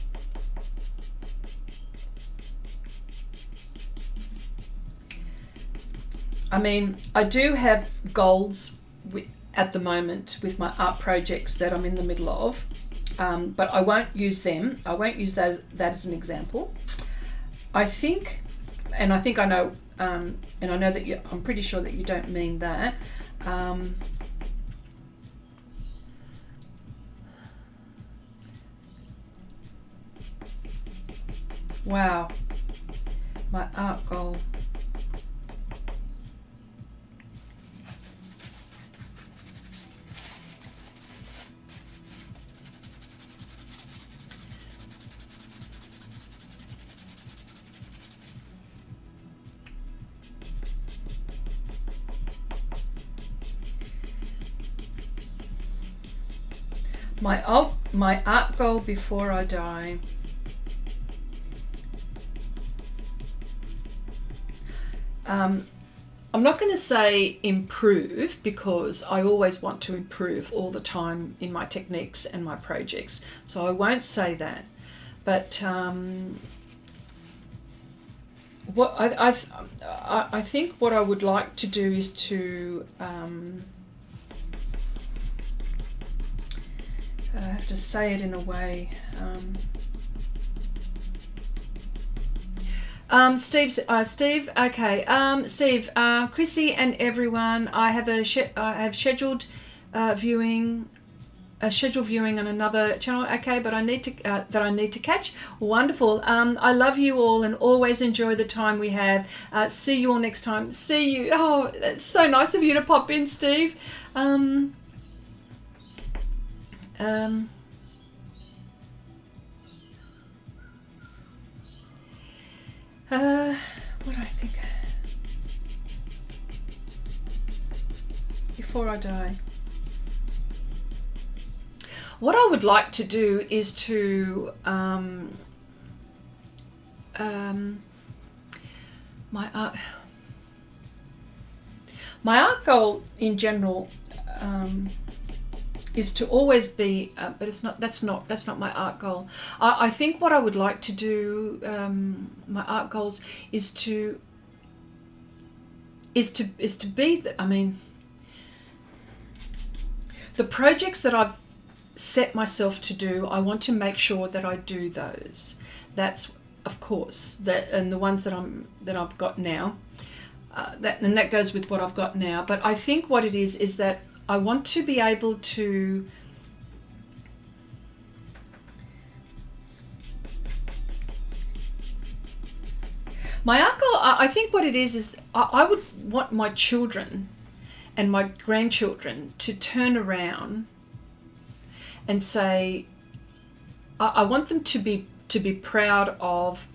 I mean, I do have goals at the moment with my art projects that I'm in the middle of. But I won't use them. I won't use that as an example. I think I know, and I know that I'm pretty sure that you don't mean that. Wow, my art goal. My art goal before I die. I'm not going to say improve, because I always want to improve all the time in my techniques and my projects. So I won't say that. But what I think what I would like to do is to I have to say it in a way. Steve. Okay. Steve. Chrissy and everyone. I have scheduled viewing. A scheduled viewing on another channel. Okay, but I need to catch. Wonderful. I love you all and always enjoy the time we have. See you all next time. See you. Oh, it's so nice of you to pop in, Steve. What do I think? Before I die. What I would like to do is to my art goal in general is to always be, but that's not my art goal. I think what I would like to do, my art goals, is to is to be, I mean, the projects that I've set myself to do, I want to make sure that I do those. That's, of course, that, and the ones that I've got now, that goes with what I've got now. But I think what it is that I want to be able to my art goal, I think what it is I would want my children and my grandchildren to turn around and say, I want them to be proud of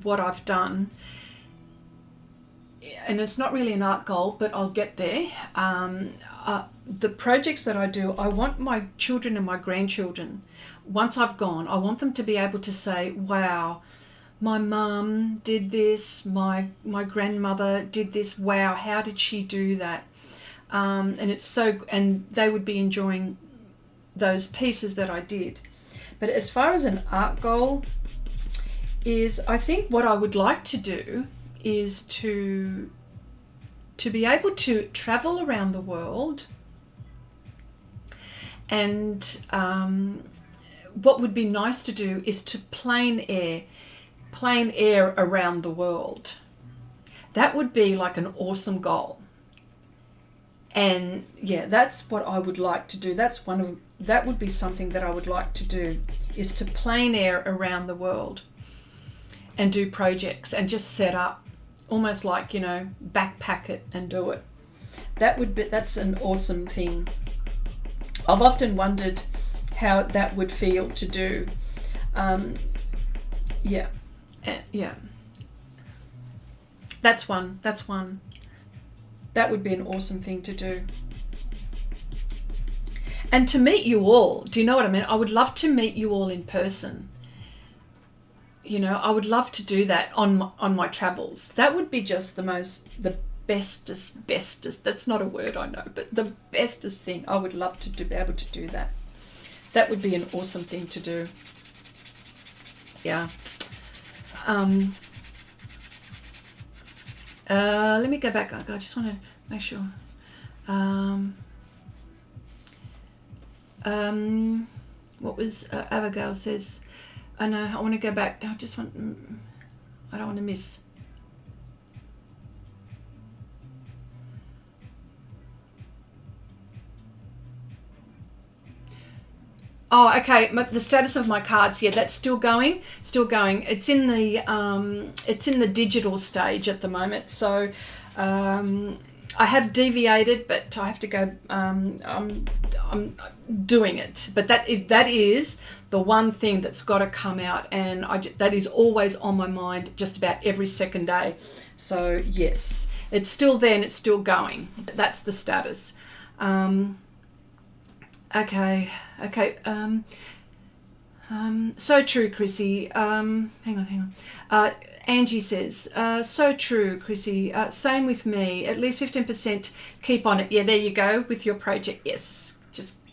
what I've done. And it's not really an art goal, but I'll get there. The projects that I do, I want my children and my grandchildren, once I've gone, I want them to be able to say, wow, my mum did this, my grandmother did this, wow, how did she do that? And it's so, and they would be enjoying those pieces that I did. But as far as an art goal is, I think what I would like to do is to be able to travel around the world, and what would be nice to do is to plein air around the world. That would be like an awesome goal. And yeah, that's what I would like to do. That would be something that I would like to do, is to plein air around the world and do projects and just set up, almost like, you know, backpack it and do it. That's an awesome thing. I've often wondered how that would feel to do. Yeah. That's one. That would be an awesome thing to do. And to meet you all. Do you know what I mean? I would love to meet you all in person. You know, I would love to do that on my travels. That would be just the bestest, that's not a word, I know, but the bestest thing. I would love to be able to do that. That would be an awesome thing to do. Yeah. Let me go back. I just want to make sure. What was Abigail says? I know, I want to go back. I don't want to miss. Oh, okay. The status of my cards, yeah, that's still going. It's in the digital stage at the moment. So I have deviated, but I have to go. I'm doing it, but that is the one thing that's got to come out, and that is always on my mind, just about every second day. So yes, it's still there and it's still going. That's the status. Okay. So true, Chrissy. Hang on. Angie says, so true, Chrissy. Same with me. At least 15%. Keep on it. Yeah, there you go with your project. Yes,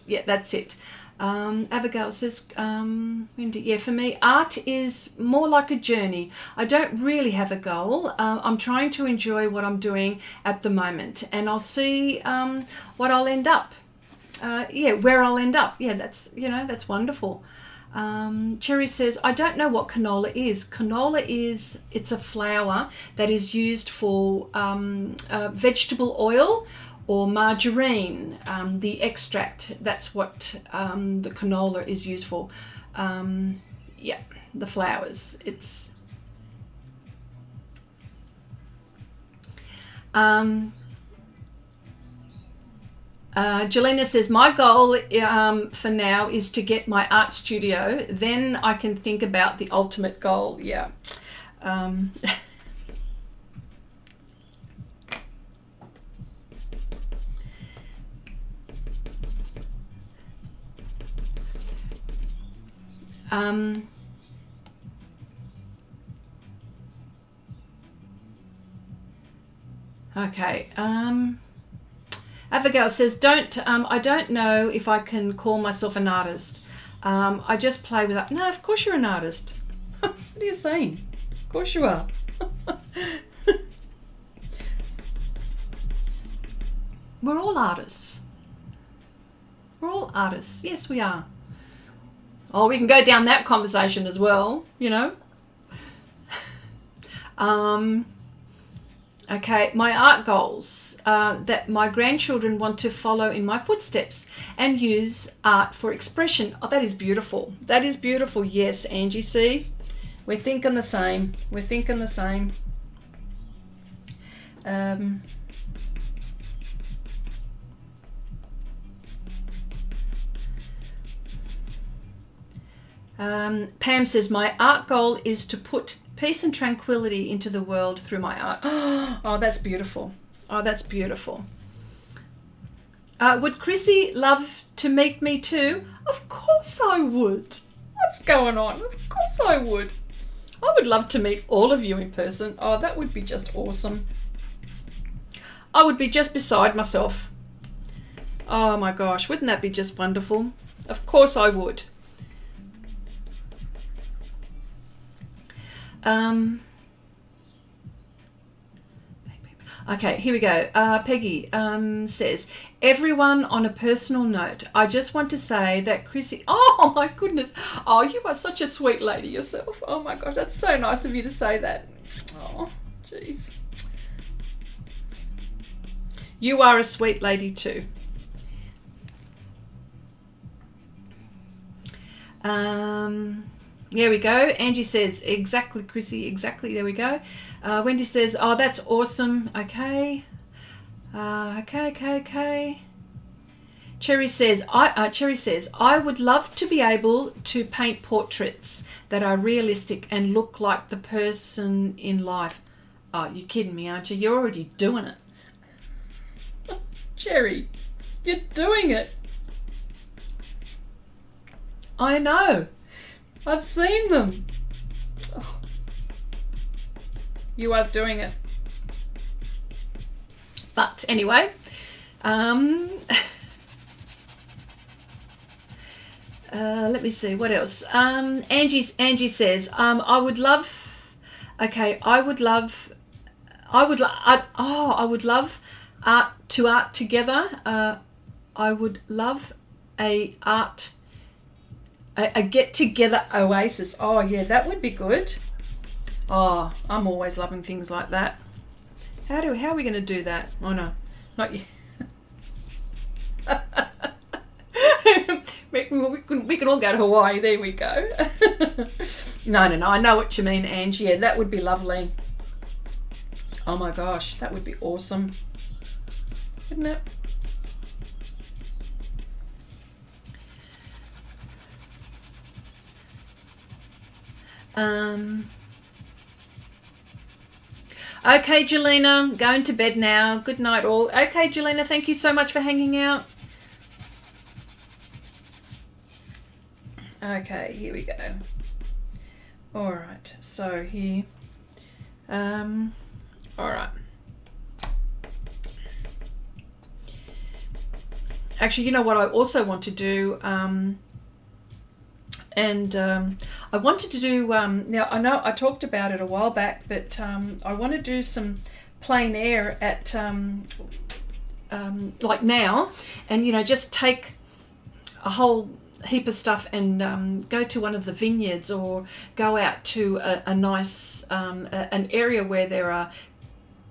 yeah, that's it. Abigail says, Wendy, yeah, for me, art is more like a journey. I don't really have a goal. I'm trying to enjoy what I'm doing at the moment, and I'll see what I'll end up. Where I'll end up. Yeah, that's wonderful. Cherry says, I don't know what canola is. Canola it's a flour that is used for vegetable oil or margarine, the extract. That's what the canola is used for. The flours. It's Jelena says, my goal for now is to get my art studio. Then I can think about the ultimate goal. Yeah. Okay. Abigail says, I don't know if I can call myself an artist. I just play with it. No, of course you're an artist. What are you saying? Of course you are. all artists. We're all artists. Yes, we are. Oh, we can go down that conversation as well, you know. Okay, my art goals, that my grandchildren want to follow in my footsteps and use art for expression. Oh, that is beautiful. That is beautiful. Yes, Angie, see? We're thinking the same. We're thinking the same. Pam says, my art goal is to put peace and tranquility into the world through my art. Oh, that's beautiful. Oh, that's beautiful. Would Chrissy love to meet me too? Of course I would. What's going on? Of course I would. I would love to meet all of you in person. Oh, that would be just awesome. I would be just beside myself. Oh my gosh, wouldn't that be just wonderful? Of course I would. Okay, here we go. Peggy says, everyone, on a personal note, I just want to say that Chrissy, oh my goodness, oh, you are such a sweet lady yourself. Oh my gosh, that's so nice of you to say that. Oh, jeez. You are a sweet lady too. There we go. Angie says, exactly, Chrissy, exactly. There we go. Wendy says, oh, that's awesome. Okay. Okay. Cherry says, I would love to be able to paint portraits that are realistic and look like the person in life. Oh, you're kidding me, aren't you? You're already doing it. Cherry, you're doing it. I know. I've seen them. Oh. You are doing it. But anyway, let me see what else. Angie says, I would love art together. I would love a get-together oasis. Oh, yeah, that would be good. Oh, I'm always loving things like that. How are we going to do that? Oh, no, not you. we can all go to Hawaii. There we go. No. I know what you mean, Angie. Yeah, that would be lovely. Oh, my gosh, that would be awesome. Wouldn't it? Okay, Jelena, going to bed now. Good night, all. Okay, Jelena, thank you so much for hanging out. Okay, here we go. All right, so here, all right. Actually, you know what I also want to do, I wanted to do, now I know I talked about it a while back, but I want to do some plein air at, like now, and, you know, just take a whole heap of stuff and go to one of the vineyards or go out to a nice, an area where there are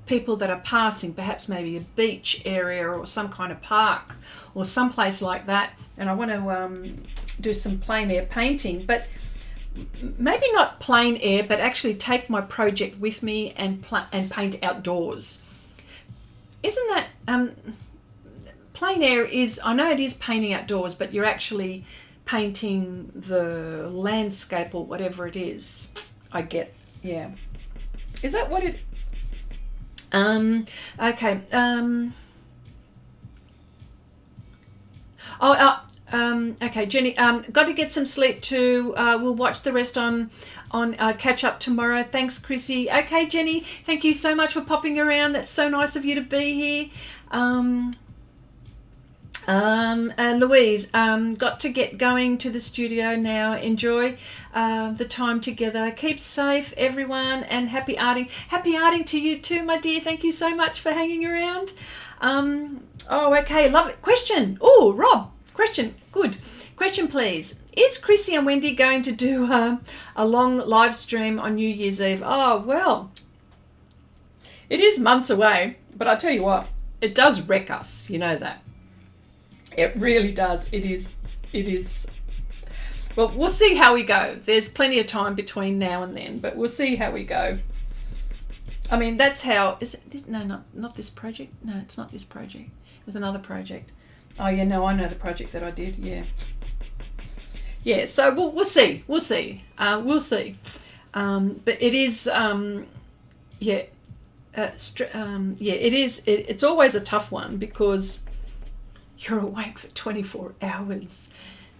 people that are passing, perhaps maybe a beach area or some kind of park or someplace like that, and I want to do some plein air painting, but maybe not plein air, but actually take my project with me and paint outdoors. Isn't that plein air is, I know it is painting outdoors, but you're actually painting the landscape or whatever it is. I get, yeah. Is that what it? Okay. Okay, Jenny, got to get some sleep too. We'll watch the rest on catch up tomorrow. Thanks, Chrissy. Okay, Jenny, thank you so much for popping around. That's so nice of you to be here. Louise, got to get going to the studio now. Enjoy the time together. Keep safe, everyone, and happy arting. Happy arting to you too, my dear. Thank you so much for hanging around. Oh, okay, lovely. Question. Oh, Rob, question. Good. Question, please. Is Chrissy and Wendy going to do a long live stream on New Year's Eve? Oh, well, it is months away, but I tell you what, it does wreck us. You know that. It really does. It is. Well, we'll see how we go. There's plenty of time between now and then, but we'll see how we go. I mean, that's how... Is it this? No, not this project. No, it's not this project. It was another project. Oh, yeah, no, I know the project that I did. Yeah. Yeah, so we'll see. We'll see. We'll see. But it is... yeah. Yeah, it is. It's always a tough one because you're awake for 24 hours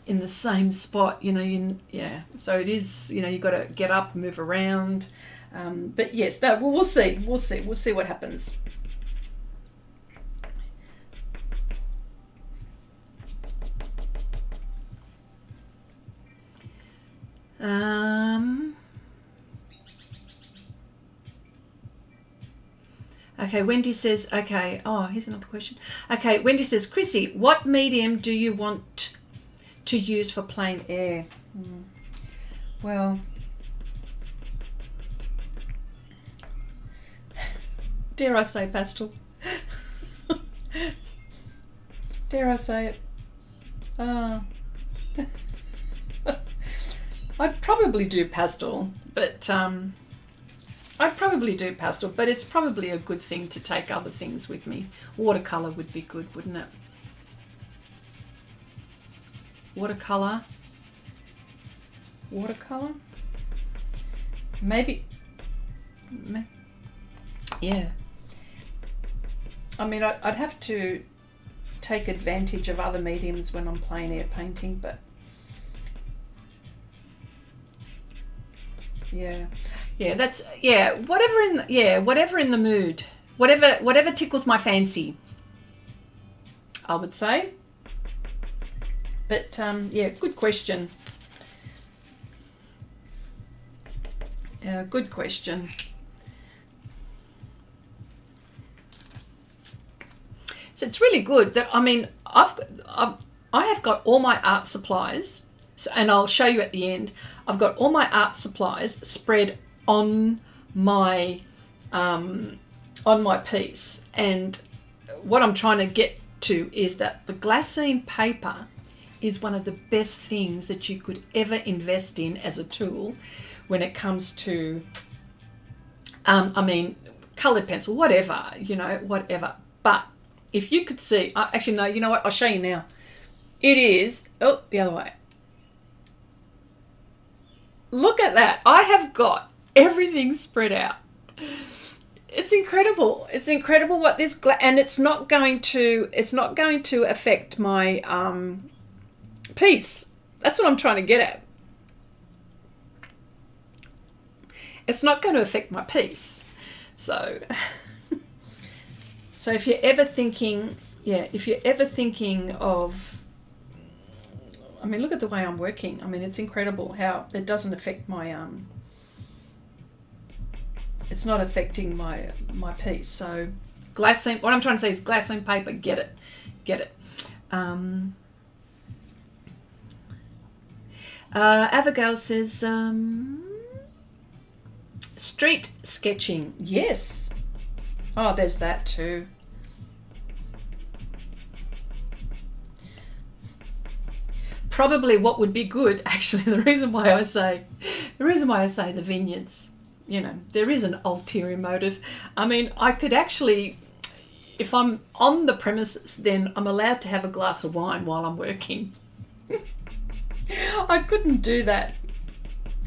in the same spot, you know. Yeah, so it is, you know, you've got to get up, move around. But yes, no, we'll see. We'll see what happens. Okay, Wendy says, okay, oh, here's another question. Okay, Wendy says, Chrissy, what medium do you want to use for plein air? Well, dare I say pastel? Dare I say it? I'd probably do pastel, but it's probably a good thing to take other things with me. Watercolor would be good, wouldn't it? Watercolor? Maybe. Yeah. I mean, I'd have to take advantage of other mediums when I'm plein air painting, but yeah, that's, yeah, whatever in the mood, whatever tickles my fancy, I would say. But yeah, good question. Yeah, good question. So it's really good that, I mean, I have got all my art supplies, so, and I'll show you at the end. I've got all my art supplies spread on my piece, and what I'm trying to get to is that the glassine paper is one of the best things that you could ever invest in as a tool when it comes to, I mean, coloured pencil, whatever, you know, whatever. But if you could see, actually, no, you know what? I'll show you now. It is, oh, the other way. Look at that. I have got everything spread out. It's incredible. It's incredible what this, and it's not going to affect my piece. That's what I'm trying to get at. It's not going to affect my piece. So, so if you're ever thinking, of, I mean, look at the way I'm working. I mean, it's incredible how it doesn't affect my, it's not affecting my piece. So glassine, what I'm trying to say is glassine paper, get it. Abigail says, street sketching. Yes. Oh, there's that too. Probably what would be good, actually, the reason why I say the vineyards, you know, there is an ulterior motive. I mean, I could actually, if I'm on the premises, then I'm allowed to have a glass of wine while I'm working. I couldn't do that.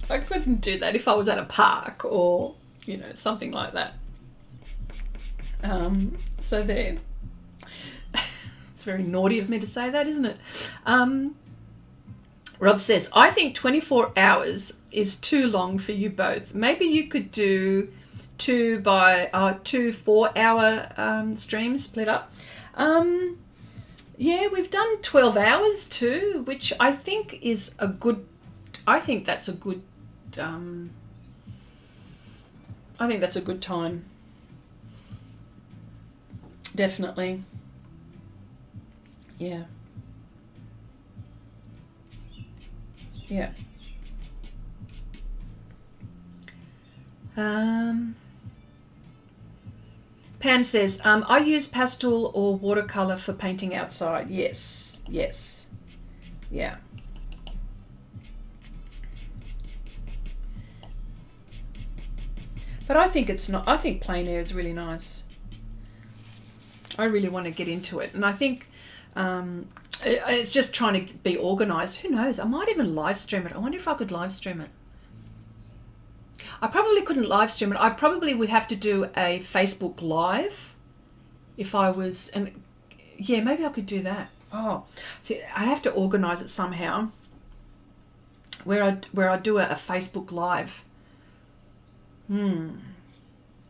If I was at a park or, you know, something like that. So there. It's very naughty of me to say that, isn't it? Rob says, I think 24 hours is too long for you both. Maybe you could do 2 4-hour streams split up. Yeah, we've done 12 hours too, which I think is a good, I think that's a good time. Definitely. Yeah. Yeah. Pam says, I use pastel or watercolor for painting outside. Yes. Yes. Yeah. But I think it's not. I think plein air is really nice. I really want to get into it, and I think it's just trying to be organised. Who knows? I might even live stream it. I wonder if I could live stream it. I probably couldn't live stream it. I probably would have to do a Facebook Live if I was, and yeah, maybe I could do that. Oh, see, I'd have to organise it somehow. Where I do a Facebook Live.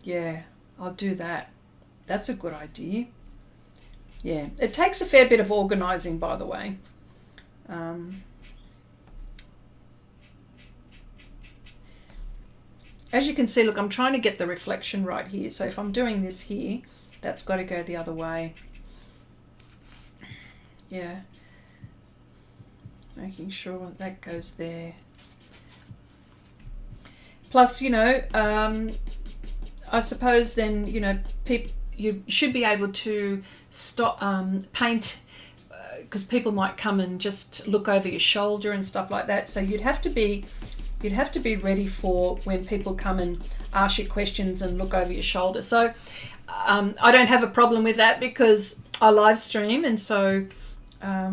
Yeah, I'll do that. That's a good idea. Yeah, it takes a fair bit of organising, by the way. As you can see, look, I'm trying to get the reflection right here. So if I'm doing this here, that's got to go the other way. Yeah. Making sure that goes there. Plus, you know, I suppose then, you know, you should be able to stop paint because people might come and just look over your shoulder and stuff like that. So you'd have to be ready for when people come and ask you questions and look over your shoulder. So I don't have a problem with that because I live stream, and so I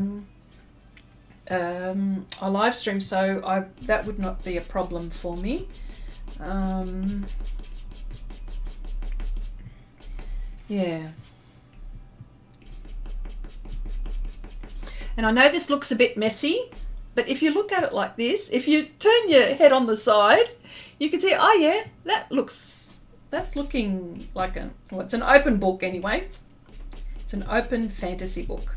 live stream, so that would not be a problem for me. Yeah. And I know this looks a bit messy, but if you look at it like this, if you turn your head on the side, you can see, oh yeah, that's looking like well, it's an open book anyway. It's an open fantasy book.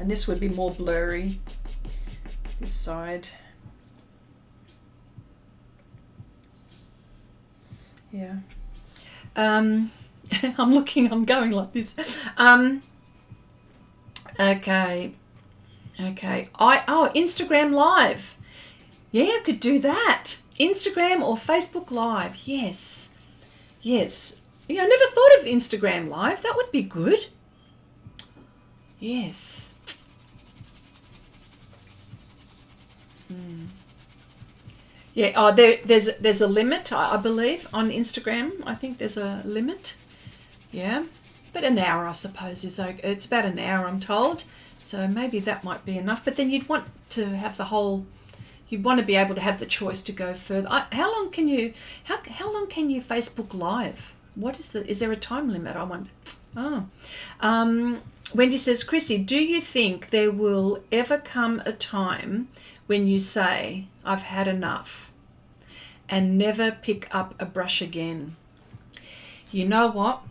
And this would be more blurry, this side. Yeah. I'm going like this. Okay. Instagram Live. Yeah, I could do that. Instagram or Facebook Live. Yes. Yeah, I never thought of Instagram Live. That would be good. Yes. Yeah, there's a limit, I believe, on Instagram. I think there's a limit. Yeah, but an hour, I suppose, is okay. It's about an hour, I'm told. So maybe that might be enough. But then you'd want to have you'd want to be able to have the choice to go further. How long can you Facebook Live? Is there a time limit? I wonder. Oh. Wendy says, Chrissy, do you think there will ever come a time when you say, I've had enough, and never pick up a brush again? You know what?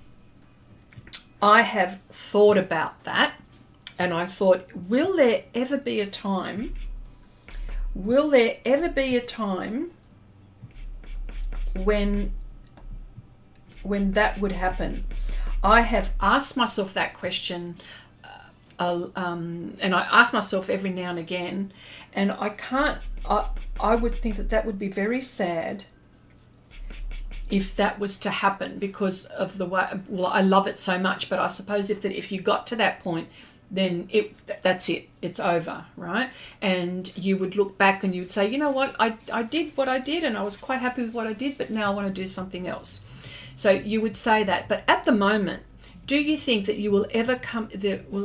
I have thought about that, and I thought, will there ever be a time when that would happen? I have asked myself that question, and I ask myself every now and again, and I would think that would be very sad if that was to happen, because of the way, well, I love it so much, but I suppose if you got to that point, then that's it, it's over, right? And you would look back and you would say, you know what, I did what I did and I was quite happy with what I did, but now I want to do something else. So you would say that. But at the moment, do you think that there will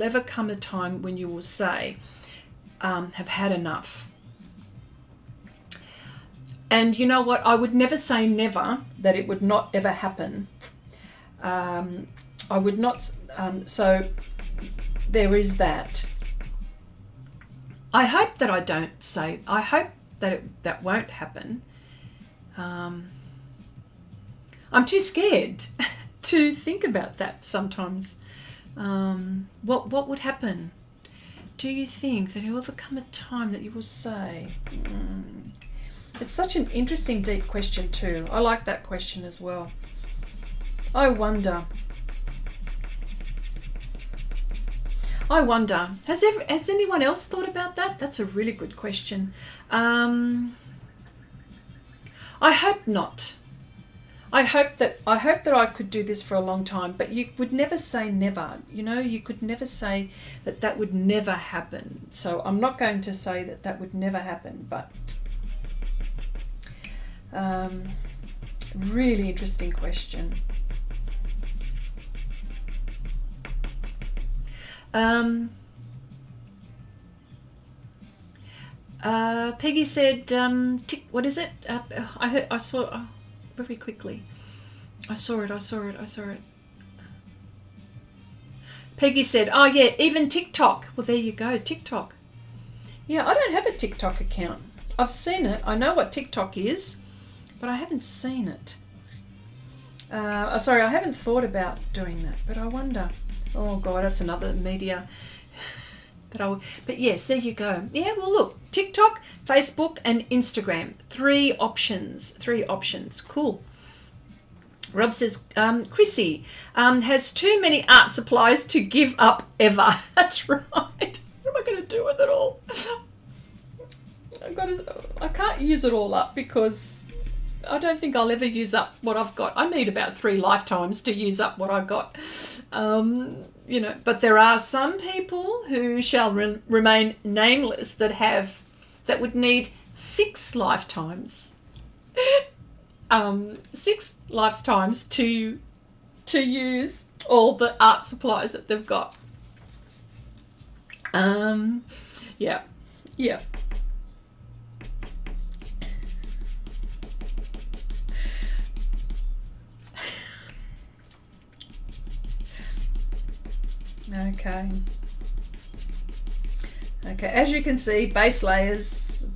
ever come a time when you will say, have had enough? And you know what? I would never say never, that it would not ever happen. I would not. So there is that. I hope that I don't say. I hope that that won't happen. I'm too scared to think about that sometimes. What would happen? Do you think that there will ever come a time that you will say? It's such an interesting, deep question too. I like that question as well. I wonder. Has anyone else thought about that? That's a really good question. I hope not. I hope that I could do this for a long time, but you would never say never. You know, you could never say that would never happen. So I'm not going to say that would never happen, but really interesting question. Peggy said, what is it? I saw very quickly. I saw it. Peggy said, oh yeah, even TikTok. Well, there you go, TikTok. Yeah, I don't have a TikTok account. I've seen it. I know what TikTok is, but I haven't seen it. Sorry, I haven't thought about doing that, but I wonder. Oh God, that's another media. But yes, there you go. Yeah, well look, TikTok, Facebook and Instagram. 3 options. Cool. Rob says, Chrissy has too many art supplies to give up ever. That's right. What am I going to do with it all? I can't use it all up because I don't think I'll ever use up what I've got. I need about 3 lifetimes to use up what I've got. You know, but there are some people who shall remain nameless that would need 6 lifetimes. 6 lifetimes to use all the art supplies that they've got. Yeah. Okay, as you can see, base layers.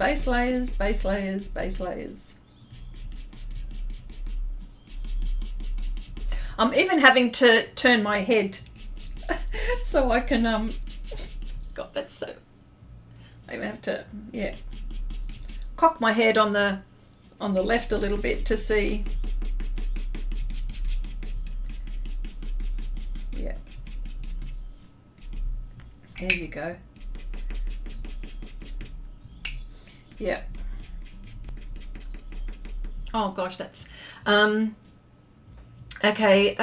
I'm even having to turn my head so I can, God, that's so, I even have to, cock my head on the left a little bit to see. There you go. Yeah. Oh gosh, that's okay.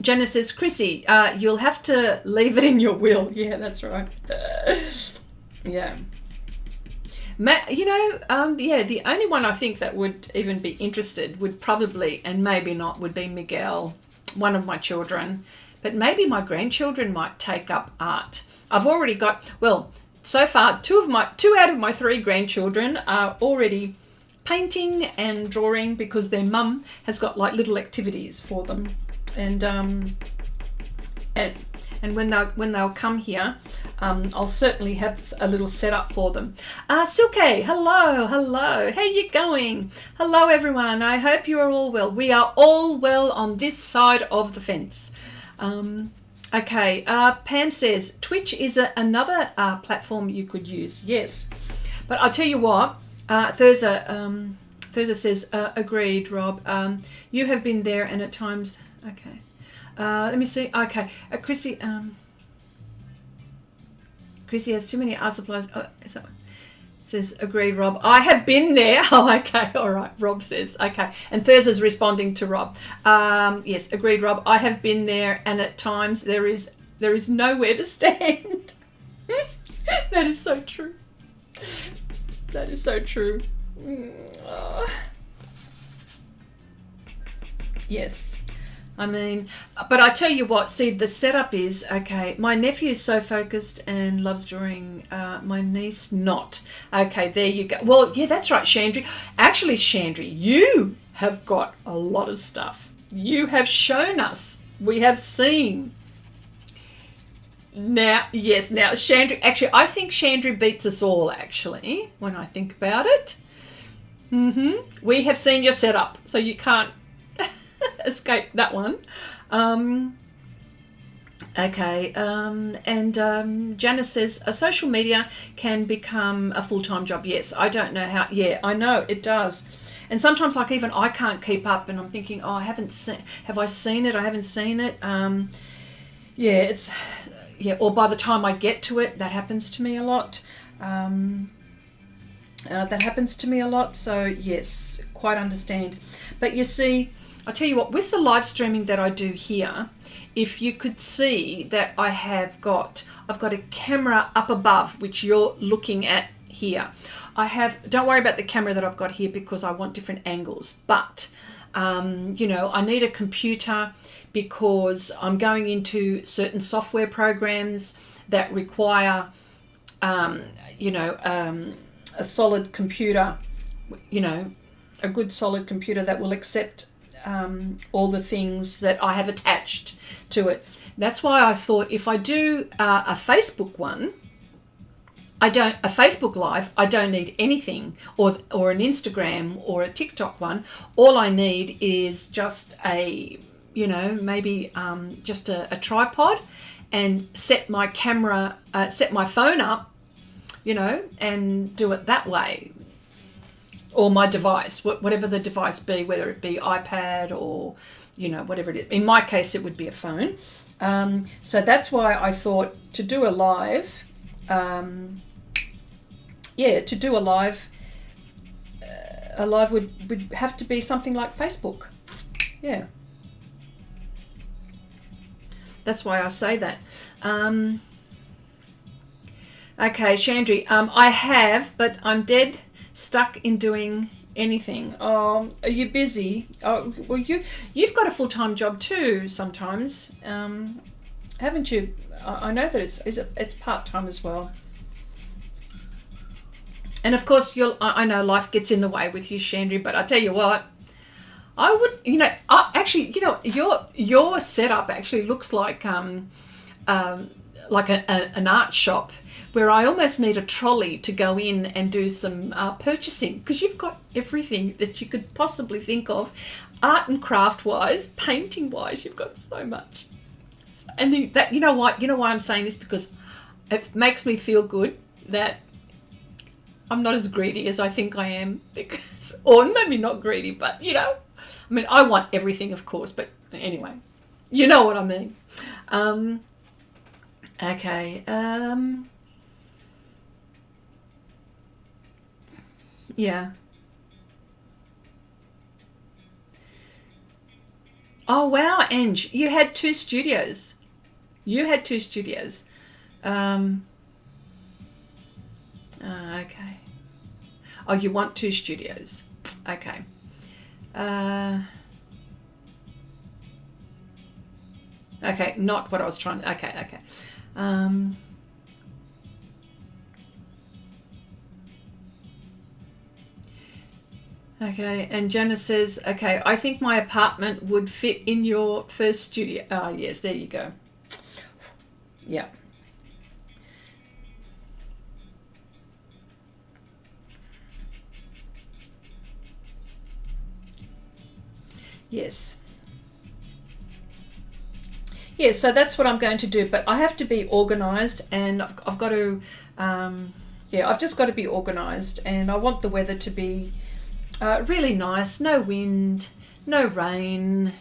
Jenna says, Chrissy, you'll have to leave it in your will. Yeah, that's right. Yeah. You know, the only one I think that would even be interested would probably, and maybe not, would be Miguel, one of my children. But maybe my grandchildren might take up art. I've already got, well, so far, 2 out of my 3 grandchildren are already painting and drawing because their mum has got like little activities for them. And when they'll come here, I'll certainly have a little setup for them. Silke, hello. How you going? Hello, everyone. I hope you are all well. We are all well on this side of the fence. Okay, Pam says Twitch is another platform you could use. Yes, but I'll tell you what, Thurza says, agreed, Rob. You have been there and at times, okay. Let me see, okay, Chrissy has too many art supplies. Oh, is that one? Says, agreed, Rob. I have been there. Oh, okay. All right. Rob says, okay. And Thurza's responding to Rob. Yes, agreed, Rob. I have been there, and at times there is nowhere to stand. That is so true. That is so true. Yes. I mean, but I tell you what, see, the setup is, okay, my nephew's so focused and loves drawing, my niece not. Okay, there you go. Well, yeah, that's right, Chandri. Actually, Chandri, you have got a lot of stuff. You have shown us. We have seen. Now, yes, now, Chandri, actually, I think Chandri beats us all, actually, when I think about it. We have seen your setup, so you can't escape that one. Okay, and Janice says, a social media can become a full-time job. Yes, I don't know how. Yeah, I know it does. And sometimes, like, even I can't keep up, and I'm thinking, oh, I haven't seen. Have I seen it? I haven't seen it. Yeah, it's yeah. Or by the time I get to it, that happens to me a lot. That happens to me a lot. So yes, quite understand. But you see, I tell you what, with the live streaming that I do here, if you could see that I've got a camera up above, which you're looking at here. Don't worry about the camera that I've got here because I want different angles, but you know, I need a computer because I'm going into certain software programs that require, you know, a solid computer, you know, a good solid computer that will accept all the things that I have attached to it. That's why I thought if I do a Facebook one, a Facebook Live, I don't need anything, or an Instagram or a TikTok one. All I need is just a, you know, maybe just a tripod, and set my camera, set my phone up, you know, and do it that way. Or my device, whatever the device be, whether it be iPad or, you know, whatever it is. In my case, it would be a phone. So that's why I thought to do a live, a live would have to be something like Facebook. Yeah. That's why I say that. Okay, Chandri, I have, but I'm dead stuck in doing anything. Oh, are you busy? Oh, well, you've got a full-time job too sometimes, haven't you? I know that it's part-time as well. And of course, I know life gets in the way with you, Chandri, but I tell you what, I would, you know, actually, you know, your setup actually looks like an art shop, where I almost need a trolley to go in and do some purchasing, because you've got everything that you could possibly think of, art and craft wise, painting wise. You've got so much, and that, you know what? You know why I'm saying this? Because it makes me feel good that I'm not as greedy as I think I am, because, or maybe not greedy, but you know, I mean, I want everything, of course, but anyway, you know what I mean. Okay. Yeah. Oh wow, Ange, you had two studios. Okay. Oh, you want two studios. Okay. Okay, not what I was trying to... Okay. Okay, and Janice says, okay, I think my apartment would fit in your first studio. Ah, yes, there you go. Yeah. Yes. Yeah, so that's what I'm going to do, but I have to be organised, and I've got to, I've just got to be organised, and I want the weather to be really nice, no wind, no rain,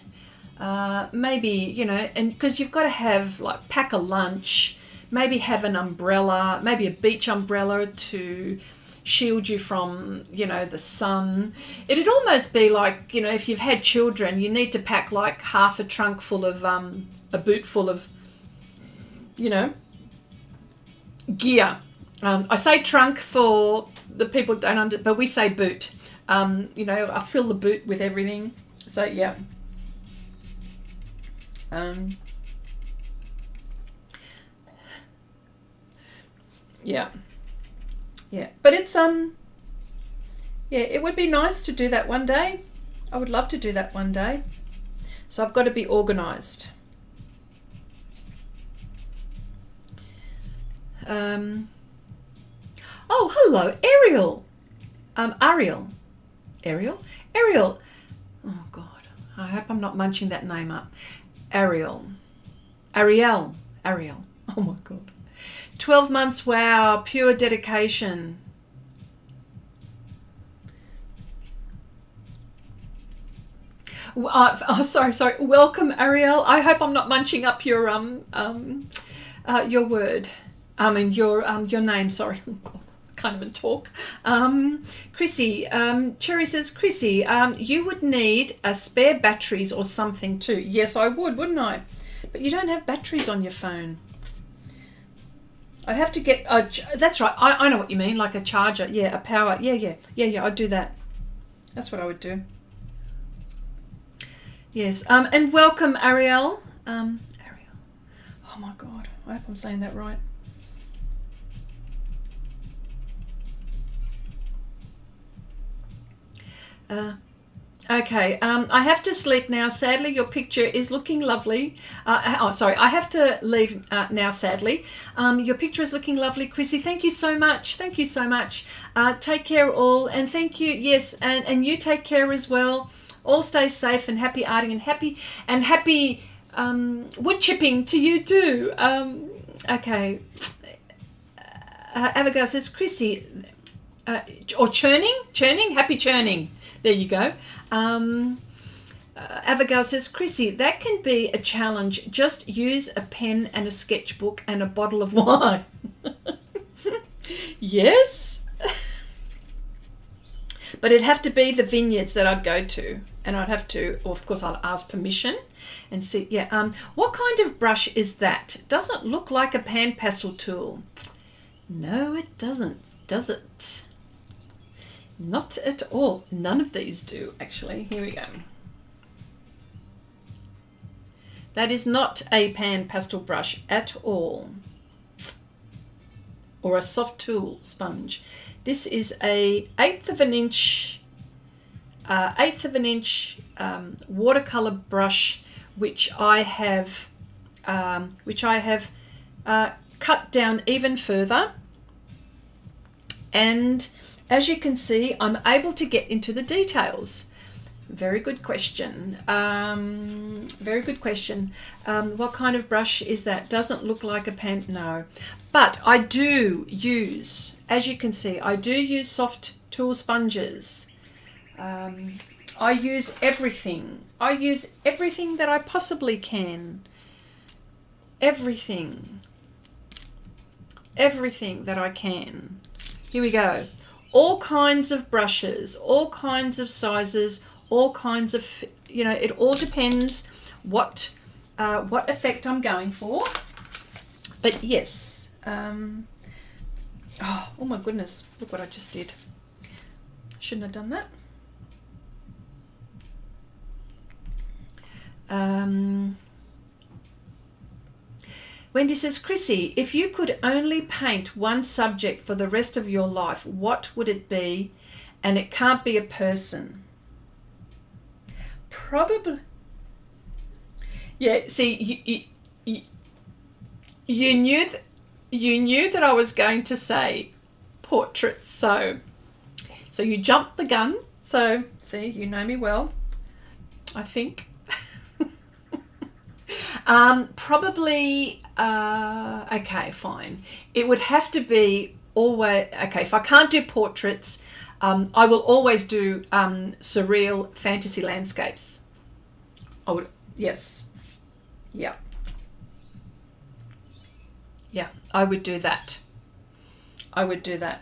maybe, you know, and because you've got to have, like, pack a lunch, maybe have an umbrella, maybe a beach umbrella to shield you from, you know, the sun. It'd almost be like, you know, if you've had children, you need to pack like half a trunk full of, a boot full of, you know, gear. I say trunk for the people who don't but we say boot. You know, I fill the boot with everything. So yeah. Yeah. Yeah. But it's it would be nice to do that one day. I would love to do that one day. So I've got to be organised. Oh, hello, Ariel. Ariel. Oh God, I hope I'm not munching that name up. Ariel. Ariel. Oh my God. 12 months, wow, pure dedication. Sorry. Welcome, Ariel. I hope I'm not munching up your word. Your name. Sorry, can't even talk. Chrissy. Cherry says, Chrissy, you would need a spare batteries or something too. Yes, I would, wouldn't I? But you don't have batteries on your phone. I'd have to get. That's right. I know what you mean. Like a charger. Yeah, a power. Yeah. I'd do that. That's what I would do. Yes, and welcome, Ariel. Ariel. Oh my God, I hope I'm saying that right. Okay, I have to sleep now. Sadly, your picture is looking lovely. I have to leave now, sadly. Your picture is looking lovely, Chrissy. Thank you so much. Thank you so much. Take care all, and thank you. Yes, and you take care as well. All stay safe and happy arting and happy wood chipping to you too. Okay. Abigail says, Chrissy, or churning, happy churning. There you go. Abigail says, Chrissy, that can be a challenge. Just use a pen and a sketchbook and a bottle of wine. Yes. But it'd have to be the vineyards that I'd go to. And I'd have to, well, of course, I'll ask permission and see. Yeah. What kind of brush is that? Doesn't look like a PanPastel tool. No, it doesn't, does it? Not at all. None of these do, actually. Here we go. That is not a PanPastel brush at all. Or a Sofft Tool sponge. This is a eighth of an inch watercolor brush, which I have cut down even further. And as you can see, I'm able to get into the details. Very good question. Very good question. What kind of brush is that? Doesn't look like a pen. No. But I do use, as you can see, I do use Sofft Tool sponges. I use everything. I use everything that I possibly can. Everything. Everything that I can. Here we go. All kinds of brushes, all kinds of sizes, all kinds of, it all depends what effect I'm going for. But yes. Oh my goodness, look what I just did. Shouldn't have done that. Wendy says, Chrissy, if you could only paint one subject for the rest of your life, what would it be? And it can't be a person. Probably. Yeah, see, you knew that I was going to say portraits, so you jumped the gun. So, see, you know me well, I think. Probably, okay, fine. It would have to be always, okay, if I can't do portraits, I will always do surreal fantasy landscapes. I would, yes. Yeah. Yeah, I would do that. I would do that.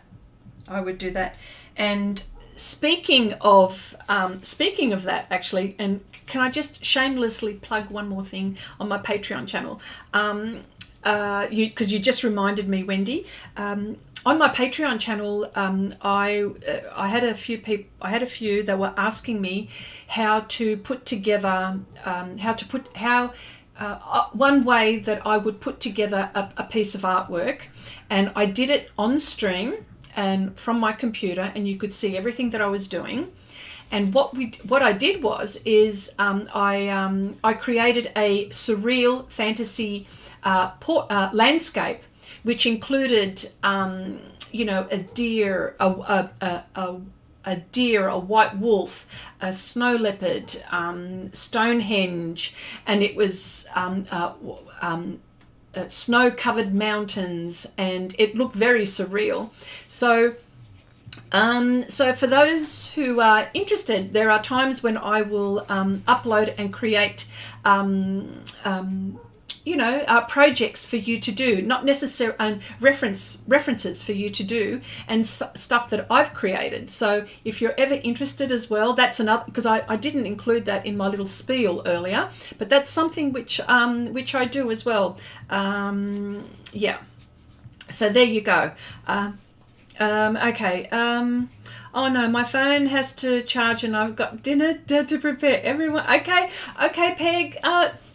And speaking of that, actually, and can I just shamelessly plug one more thing on my Patreon channel? Because you just reminded me, Wendy. On my Patreon channel, I had a few that were asking me how to put together, one way that I would put together a piece of artwork, and I did it on stream and from my computer, and you could see everything that I was doing. And what I did was I created a surreal fantasy landscape, which included a deer, a white wolf, a snow leopard, Stonehenge, and it was snow-covered mountains, and it looked very surreal. So so for those who are interested, there are times when I will upload and create projects for you to do, not necessarily, and references for you to do, and stuff that I've created. So if you're ever interested as well, that's another, because I didn't include that in my little spiel earlier, but that's something which I do as well. Yeah. So there you go. Okay. Oh no, my phone has to charge, and I've got dinner to prepare. Everyone, okay, Peg.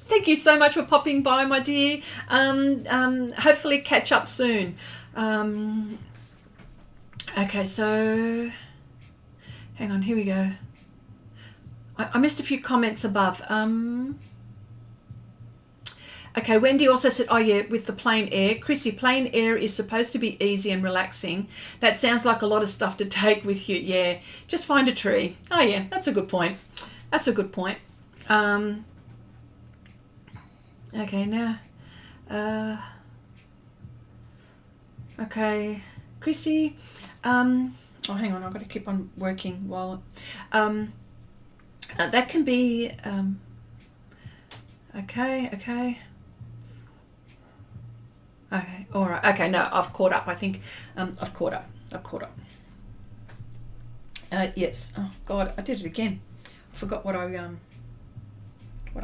Thank you so much for popping by, my dear. Hopefully catch up soon. Okay, so hang on, here we go. I missed a few comments above. Okay, Wendy also said, oh yeah, with the plein air. Chrissy, plein air is supposed to be easy and relaxing. That sounds like a lot of stuff to take with you. Yeah, just find a tree. Oh yeah, that's a good point. That's a good point. Okay, now, okay, Chrissy, oh, hang on, I've got to keep on working while, that can be, okay, all right, okay, no, I've caught up, I think, I've caught up, yes, oh, God, I did it again, I forgot what I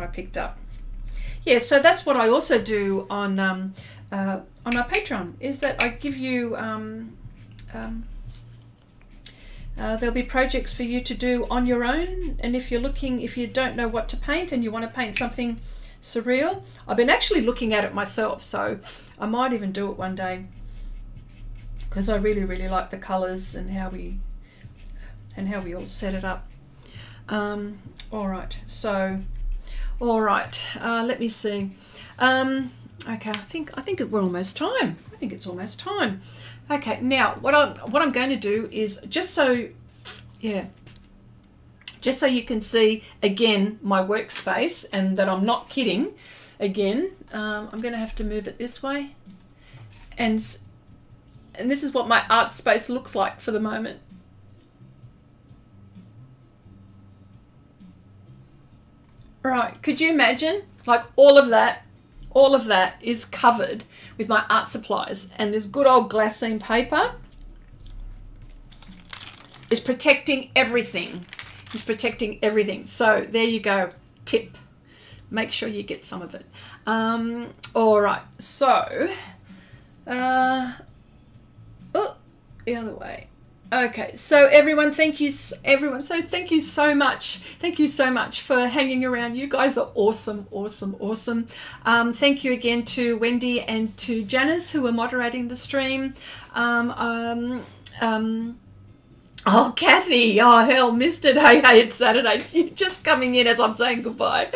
picked up. Yeah, so that's what I also do on our Patreon, is that I give you, there'll be projects for you to do on your own, and if you don't know what to paint and you want to paint something surreal, I've been actually looking at it myself, so I might even do it one day, because I really, really like the colours and how we all set it up. All right, so... All right, let me see. Okay, I think we're almost time. I think it's almost time. Okay, now what I'm going to do is just so you can see again my workspace, and that I'm not kidding. Again, I'm going to have to move it this way, and this is what my art space looks like for the moment. Right, could you imagine, like all of that is covered with my art supplies, and this good old glassine paper is protecting everything. It's protecting everything. So there you go, tip. Make sure you get some of it. All right, so, the other way. Okay, so everyone, thank you so much. Thank you so much for hanging around. You guys are awesome. Thank you again to Wendy and to Janice, who are moderating the stream. Oh, Kathy, oh hell, missed it. Hey, it's Saturday. You're just coming in as I'm saying goodbye.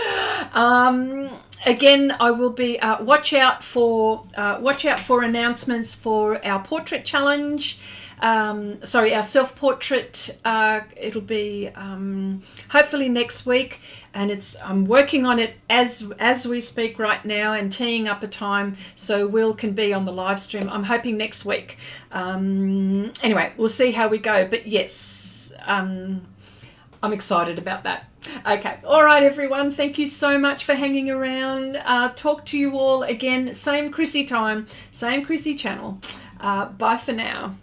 Again, I will be watch out for announcements for our portrait challenge. Our self-portrait, it'll be hopefully next week, and I'm working on it as we speak right now, and teeing up a time so Will can be on the live stream. I'm hoping next week. Anyway, we'll see how we go, but yes, I'm excited about that. Okay, all right everyone, thank you so much for hanging around. Talk to you all again, same Chrissy time, same Chrissy channel. Bye for now.